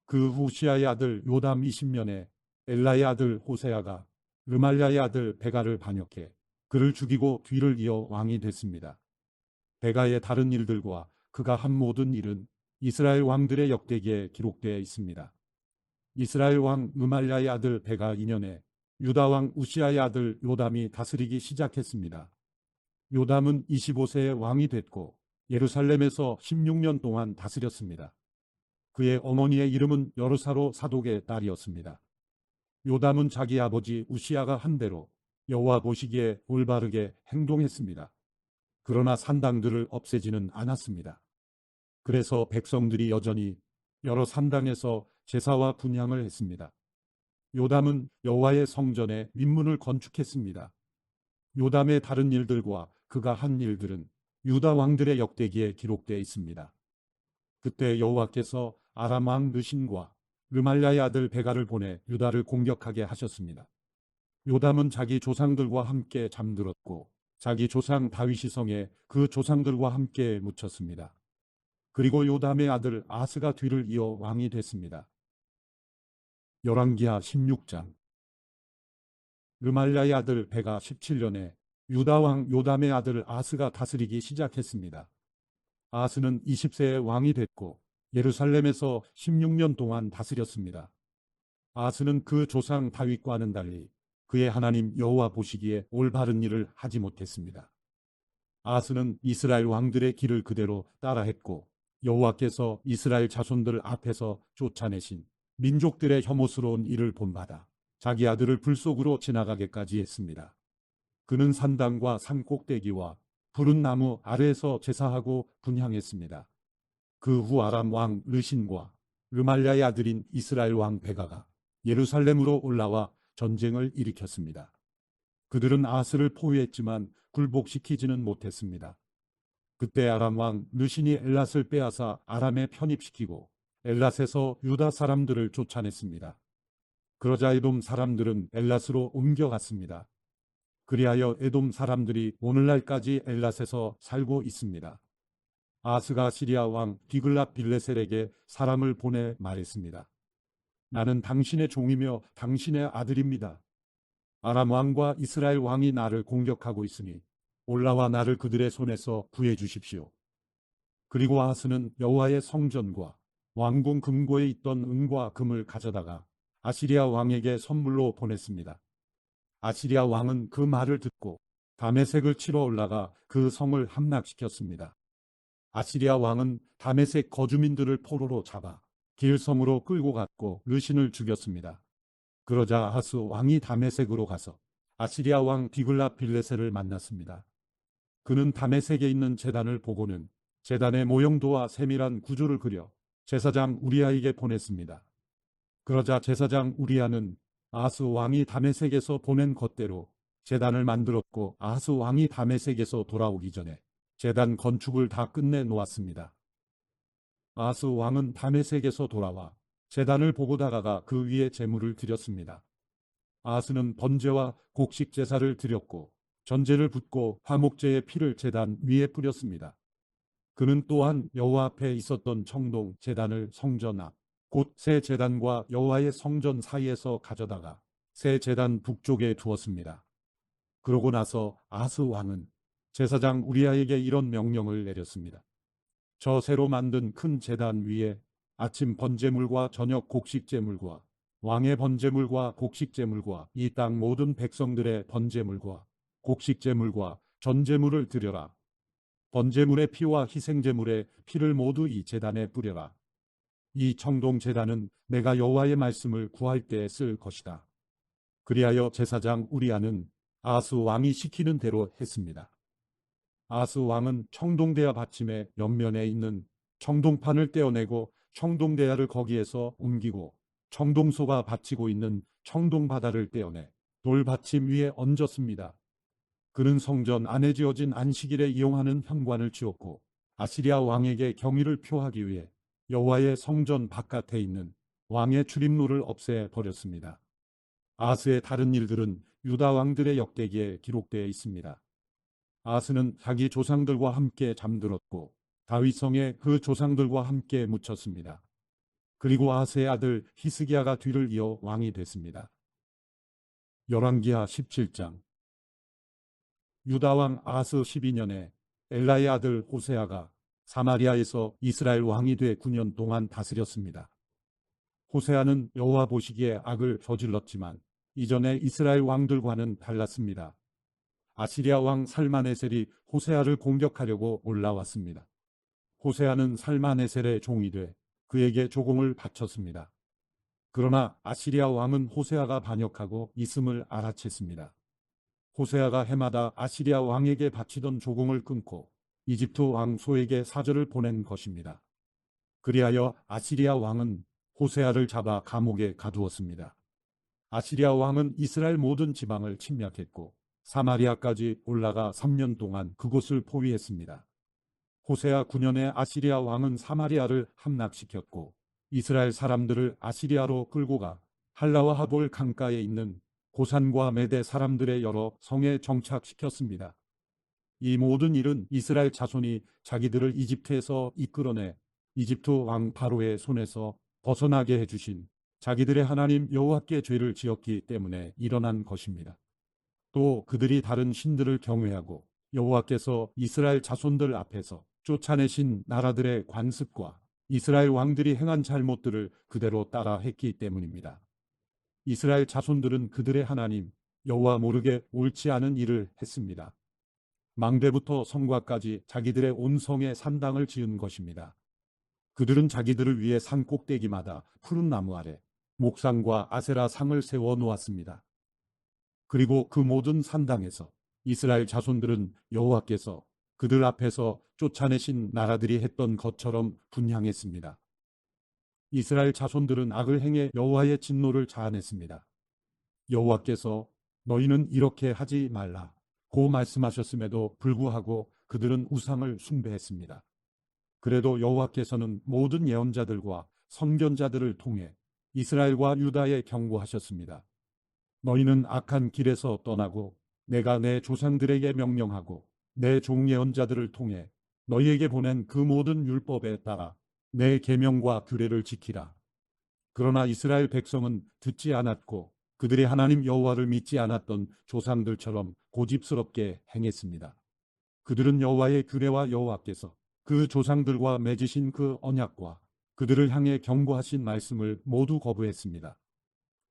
Speaker 1: 그 후 시아의 아들 요담 20년에 엘라의 아들 호세아가 르말랴의 아들 베가를 반역해 그를 죽이고 뒤를 이어 왕이 됐습니다. 베가의 다른 일들과 그가 한 모든 일은 이스라엘 왕들의 역대기에 기록되어 있습니다. 이스라엘 왕 르말랴의 아들 베가 2년에 유다 왕 우시아의 아들 요담이 다스리기 시작했습니다. 요담은 25세에 왕이 됐고 예루살렘에서 16년 동안 다스렸습니다. 그의 어머니의 이름은 여르사로 사독의 딸이었습니다. 요담은 자기 아버지 우시아가 한 대로 여호와 보시기에 올바르게 행동했습니다. 그러나 산당들을 없애지는 않았습니다. 그래서 백성들이 여전히 여러 산당에서 제사와 분향을 했습니다. 요담은 여호와의 성전에 민문을 건축했습니다. 요담의 다른 일들과 그가 한 일들은 유다 왕들의 역대기에 기록되어 있습니다. 그때 여호와께서 아람 왕 르신과 르말랴의 아들 베가를 보내 유다를 공격하게 하셨습니다. 요담은 자기 조상들과 함께 잠들었고 자기 조상 다윗이 성에 그 조상들과 함께 묻혔습니다. 그리고 요담의 아들 아스가 뒤를 이어 왕이 됐습니다. 열왕기하 16장. 르말랴의 아들 베가 17년에 유다 왕 요담의 아들 아스가 다스리기 시작했습니다. 아스는 20세에 왕이 됐고 예루살렘에서 16년 동안 다스렸습니다. 아스는 그 조상 다윗과는 달리 그의 하나님 여호와 보시기에 올바른 일을 하지 못했습니다. 아스는 이스라엘 왕들의 길을 그대로 따라했고 여호와께서 이스라엘 자손들 앞에서 쫓아내신 민족들의 혐오스러운 일을 본받아 자기 아들을 불 속으로 지나가게까지 했습니다. 그는 산당과 산 꼭대기와 푸른 나무 아래에서 제사하고 분향했습니다. 그 후 아람 왕 르신과 르말랴의 아들인 이스라엘 왕 베가가 예루살렘으로 올라와 전쟁을 일으켰습니다. 그들은 아스를 포위했지만 굴복시키지는 못했습니다. 그때 아람 왕 르신이 엘랏을 빼앗아 아람에 편입시키고 엘랏에서 유다 사람들을 쫓아냈습니다. 그러자 에돔 사람들은 엘랏으로 옮겨갔습니다. 그리하여 에돔 사람들이 오늘날까지 엘랏에서 살고 있습니다. 아스가 시리아 왕 디글랏 빌레셀에게 사람을 보내 말했습니다. 나는 당신의 종이며 당신의 아들입니다. 아람 왕과 이스라엘 왕이 나를 공격하고 있으니 올라와 나를 그들의 손에서 구해 주십시오. 그리고 아스는 여호와의 성전과 왕궁 금고에 있던 은과 금을 가져다가 아시리아 왕에게 선물로 보냈습니다. 아시리아 왕은 그 말을 듣고 다메섹을 치러 올라가 그 성을 함락시켰습니다. 아시리아 왕은 다메섹 거주민들을 포로로 잡아 길섬으로 끌고 갔고 르신을 죽였습니다. 그러자 아하스 왕이 다메섹으로 가서 아시리아 왕 디글랏빌레셀을 만났습니다. 그는 다메섹에 있는 제단을 보고는 제단의 모형도와 세밀한 구조를 그려 제사장 우리아에게 보냈습니다. 그러자 제사장 우리아는 아하스 왕이 다메섹에서 보낸 것대로 제단을 만들었고 아하스 왕이 다메섹에서 돌아오기 전에 제단 건축을 다 끝내 놓았습니다. 아하스 왕은 다메섹에서 돌아와 제단을 보고 다가가 그 위에 제물을 드렸습니다. 아하스는 번제와 곡식 제사를 드렸고 전제를 붓고 화목제의 피를 제단 위에 뿌렸습니다. 그는 또한 여호와 앞에 있었던 청동 제단을 성전 앞 곧 새 제단과 여호와의 성전 사이에서 가져다가 새 제단 북쪽에 두었습니다. 그러고 나서 아하스 왕은 제사장 우리아에게 이런 명령을 내렸습니다. 저 새로 만든 큰 제단 위에 아침 번제물과 저녁 곡식제물과 왕의 번제물과 곡식제물과 이 땅 모든 백성들의 번제물과 곡식제물과 전제물을 드려라. 번제물의 피와 희생제물의 피를 모두 이 제단에 뿌려라. 이 청동 제단은 내가 여호와의 말씀을 구할 때에 쓸 것이다. 그리하여 제사장 우리아는 아하스 왕이 시키는 대로 했습니다. 아하스 왕은 청동대야 받침의 옆면에 있는 청동판을 떼어내고 청동대야를 거기에서 옮기고 청동소가 받치고 있는 청동바다를 떼어내 돌받침 위에 얹었습니다. 그는 성전 안에 지어진 안식일에 이용하는 현관을 지었고 아시리아 왕에게 경의를 표하기 위해 여호와의 성전 바깥에 있는 왕의 출입로를 없애 버렸습니다. 아하스의 다른 일들은 유다 왕들의 역대기에 기록되어 있습니다. 아하스는 자기 조상들과 함께 잠들었고 다윗성에 그 조상들과 함께 묻혔습니다. 그리고 아하스의 아들 히스기야가 뒤를 이어 왕이 됐습니다. 열왕기하 17장. 유다왕 아하스 12년에 엘라의 아들 호세아가 사마리아에서 이스라엘 왕이 돼 9년 동안 다스렸습니다. 호세아는 여호와 보시기에 악을 저질렀지만 이전에 이스라엘 왕들과는 달랐습니다. 아시리아 왕 살마네셀이 호세아를 공격하려고 올라왔습니다. 호세아는 살마네셀의 종이 돼 그에게 조공을 바쳤습니다. 그러나 아시리아 왕은 호세아가 반역하고 있음을 알아챘습니다. 호세아가 해마다 아시리아 왕에게 바치던 조공을 끊고 이집트 왕 소에게 사절을 보낸 것입니다. 그리하여 아시리아 왕은 호세아를 잡아 감옥에 가두었습니다. 아시리아 왕은 이스라엘 모든 지방을 침략했고 사마리아까지 올라가 3년 동안 그곳을 포위했습니다. 호세아 9년에 아시리아 왕은 사마리아를 함락시켰고 이스라엘 사람들을 아시리아로 끌고 가 할라와 하볼 강가에 있는 고산과 메대 사람들의 여러 성에 정착시켰습니다. 이 모든 일은 이스라엘 자손이 자기들을 이집트에서 이끌어내 이집트 왕 바로의 손에서 벗어나게 해주신 자기들의 하나님 여호와께 죄를 지었기 때문에 일어난 것입니다. 또 그들이 다른 신들을 경외하고 여호와께서 이스라엘 자손들 앞에서 쫓아내신 나라들의 관습과 이스라엘 왕들이 행한 잘못들을 그대로 따라 했기 때문입니다. 이스라엘 자손들은 그들의 하나님 여호와 모르게 옳지 않은 일을 했습니다. 망대부터 성곽까지 자기들의 온 성에 산당을 지은 것입니다. 그들은 자기들을 위해 산 꼭대기마다 푸른 나무 아래 목상과 아세라 상을 세워 놓았습니다. 그리고 그 모든 산당에서 이스라엘 자손들은 여호와께서 그들 앞에서 쫓아내신 나라들이 했던 것처럼 분향했습니다. 이스라엘 자손들은 악을 행해 여호와의 진노를 자아냈습니다. 여호와께서 너희는 이렇게 하지 말라 고 말씀하셨음에도 불구하고 그들은 우상을 숭배했습니다. 그래도 여호와께서는 모든 예언자들과 선견자들을 통해 이스라엘과 유다에 경고하셨습니다. 너희는 악한 길에서 떠나고 내가 내 조상들에게 명령하고 내 종 예언자들을 통해 너희에게 보낸 그 모든 율법에 따라 내 계명과 규례를 지키라. 그러나 이스라엘 백성은 듣지 않았고 그들의 하나님 여호와를 믿지 않았던 조상들처럼 고집스럽게 행했습니다. 그들은 여호와의 규례와 여호와께서 그 조상들과 맺으신 그 언약과 그들을 향해 경고하신 말씀을 모두 거부했습니다.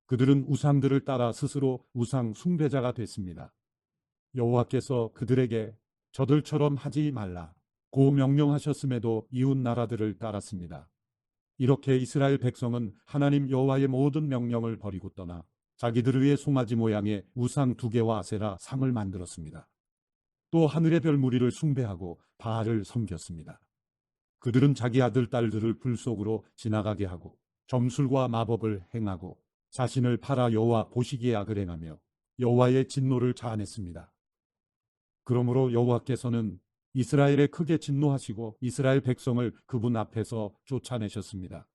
Speaker 1: 그들은 우상들을 따라 스스로 우상 숭배자가 됐습니다. 여호와께서 그들에게 저들처럼 하지 말라고 명령하셨음에도 이웃 나라들을 따랐습니다. 이렇게 이스라엘 백성은 하나님 여호와의 모든 명령을 버리고 떠나 자기들을 위해 송아지 모양의 우상 2개와 아세라 상을 만들었습니다. 또 하늘의 별 무리를 숭배하고 바알을 섬겼습니다. 그들은 자기 아들 딸들을 불 속으로 지나가게 하고 점술과 마법을 행하고 자신을 팔아 여호와 보시기에 악을 행하며 여호와의 진노를 자아냈습니다. 그러므로 여호와께서는 이스라엘에 크게 진노하시고 이스라엘 백성을 그분 앞에서 쫓아내셨습니다.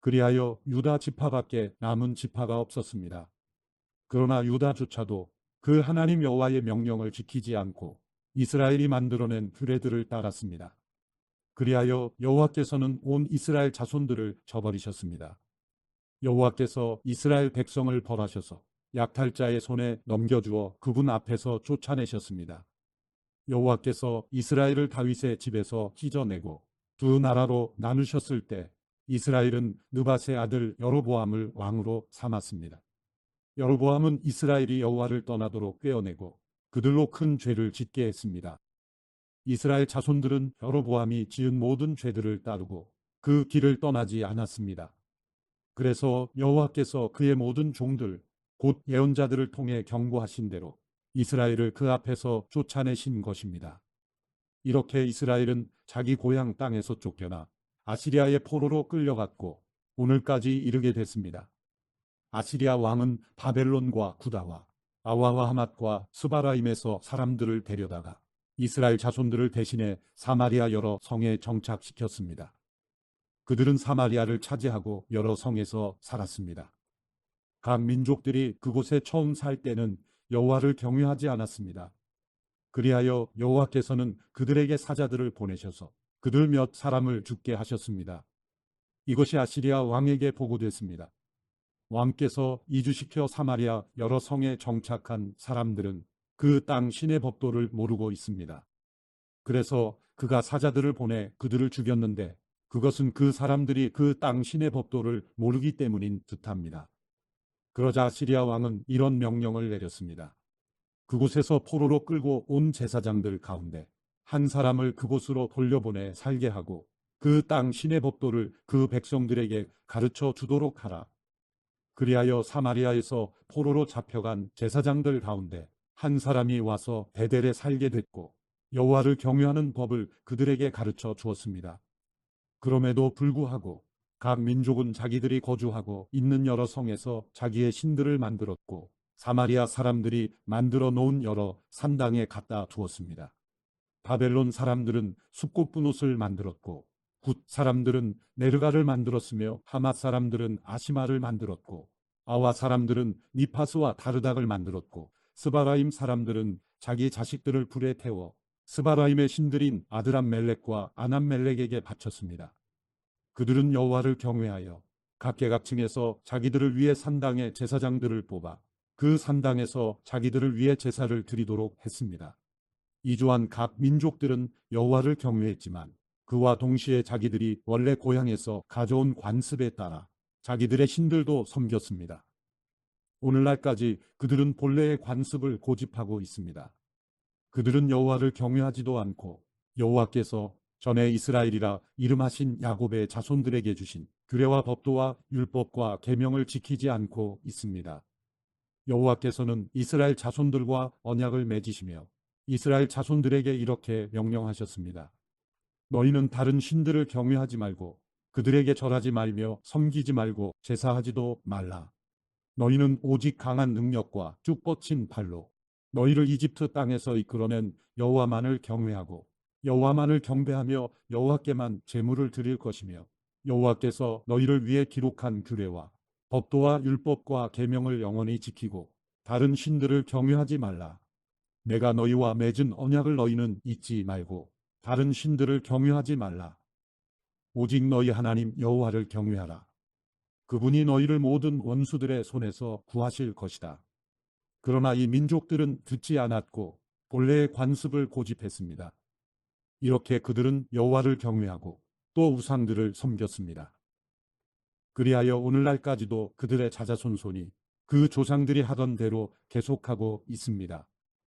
Speaker 1: 그리하여 유다 지파밖에 남은 지파가 없었습니다. 그러나 유다조차도 그 하나님 여호와의 명령을 지키지 않고 이스라엘이 만들어낸 규례들을 따랐습니다. 그리하여 여호와께서는 온 이스라엘 자손들을 저버리셨습니다. 여호와께서 이스라엘 백성을 벌하셔서 약탈자의 손에 넘겨주어 그분 앞에서 쫓아내셨습니다. 여호와께서 이스라엘을 다윗의 집에서 찢어내고 2나라로 나누셨을 때 이스라엘은 느밧의 아들 여로보암을 왕으로 삼았습니다. 여로보암은 이스라엘이 여호와를 떠나도록 꾀어내고 그들로 큰 죄를 짓게 했습니다. 이스라엘 자손들은 여로보암이 지은 모든 죄들을 따르고 그 길을 떠나지 않았습니다. 그래서 여호와께서 그의 모든 종들 곧 예언자들을 통해 경고하신 대로 이스라엘을 그 앞에서 쫓아내신 것입니다. 이렇게 이스라엘은 자기 고향 땅에서 쫓겨나 아시리아의 포로로 끌려갔고 오늘까지 이르게 됐습니다. 아시리아 왕은 바벨론과 구다와 아와와 하맛과 스바라임에서 사람들을 데려다가 이스라엘 자손들을 대신해 사마리아 여러 성에 정착시켰습니다. 그들은 사마리아를 차지하고 여러 성에서 살았습니다. 각 민족들이 그곳에 처음 살 때는 여호와를 경외하지 않았습니다. 그리하여 여호와께서는 그들에게 사자들을 보내셔서 그들 몇 사람을 죽게 하셨습니다. 이것이 아시리아 왕에게 보고됐습니다. 왕께서 이주시켜 사마리아 여러 성에 정착한 사람들은 그 땅 신의 법도를 모르고 있습니다. 그래서 그가 사자들을 보내 그들을 죽였는데 그것은 그 사람들이 그 땅 신의 법도를 모르기 때문인 듯합니다. 그러자 아시리아 왕은 이런 명령을 내렸습니다. 그곳에서 포로로 끌고 온 제사장들 가운데 한 사람을 그곳으로 돌려보내 살게 하고 그 땅 신의 법도를 그 백성들에게 가르쳐 주도록 하라. 그리하여 사마리아에서 포로로 잡혀간 제사장들 가운데 한 사람이 와서 베델에 살게 됐고 여호와를 경외하는 법을 그들에게 가르쳐 주었습니다. 그럼에도 불구하고 각 민족은 자기들이 거주하고 있는 여러 성에서 자기의 신들을 만들었고 사마리아 사람들이 만들어 놓은 여러 산당에 갖다 두었습니다. 바벨론 사람들은 숫꽃분옷을 만들었고 굿 사람들은 네르가를 만들었으며 하맛 사람들은 아시마를 만들었고 아와 사람들은 니파스와 다르닥을 만들었고 스바라임 사람들은 자기 자식들을 불에 태워 스바라임의 신들인 아드람멜렉과 아남멜렉에게 바쳤습니다. 그들은 여호와를 경외하여 각계각층에서 자기들을 위해 산당에 제사장들을 뽑아 그 산당에서 자기들을 위해 제사를 드리도록 했습니다. 이주한 각 민족들은 여호와를 경외했지만 그와 동시에 자기들이 원래 고향에서 가져온 관습에 따라 자기들의 신들도 섬겼습니다. 오늘날까지 그들은 본래의 관습을 고집하고 있습니다. 그들은 여호와를 경외하지도 않고 여호와께서 전에 이스라엘이라 이름하신 야곱의 자손들에게 주신 규례와 법도와 율법과 계명을 지키지 않고 있습니다. 여호와께서는 이스라엘 자손들과 언약을 맺으시며 이스라엘 자손들에게 이렇게 명령하셨습니다. 너희는 다른 신들을 경외하지 말고 그들에게 절하지 말며 섬기지 말고 제사하지도 말라. 너희는 오직 강한 능력과 쭉 뻗친 발로 너희를 이집트 땅에서 이끌어낸 여호와만을 경외하고 여호와만을 경배하며 여호와께만 제물을 드릴 것이며 여호와께서 너희를 위해 기록한 규례와 법도와 율법과 계명을 영원히 지키고 다른 신들을 경외하지 말라. 내가 너희와 맺은 언약을 너희는 잊지 말고 다른 신들을 경외하지 말라. 오직 너희 하나님 여호와를 경외하라. 그분이 너희를 모든 원수들의 손에서 구하실 것이다. 그러나 이 민족들은 듣지 않았고 본래의 관습을 고집했습니다. 이렇게 그들은 여호와를 경외하고 또 우상들을 섬겼습니다. 그리하여 오늘날까지도 그들의 자자손손이 그 조상들이 하던 대로 계속하고 있습니다.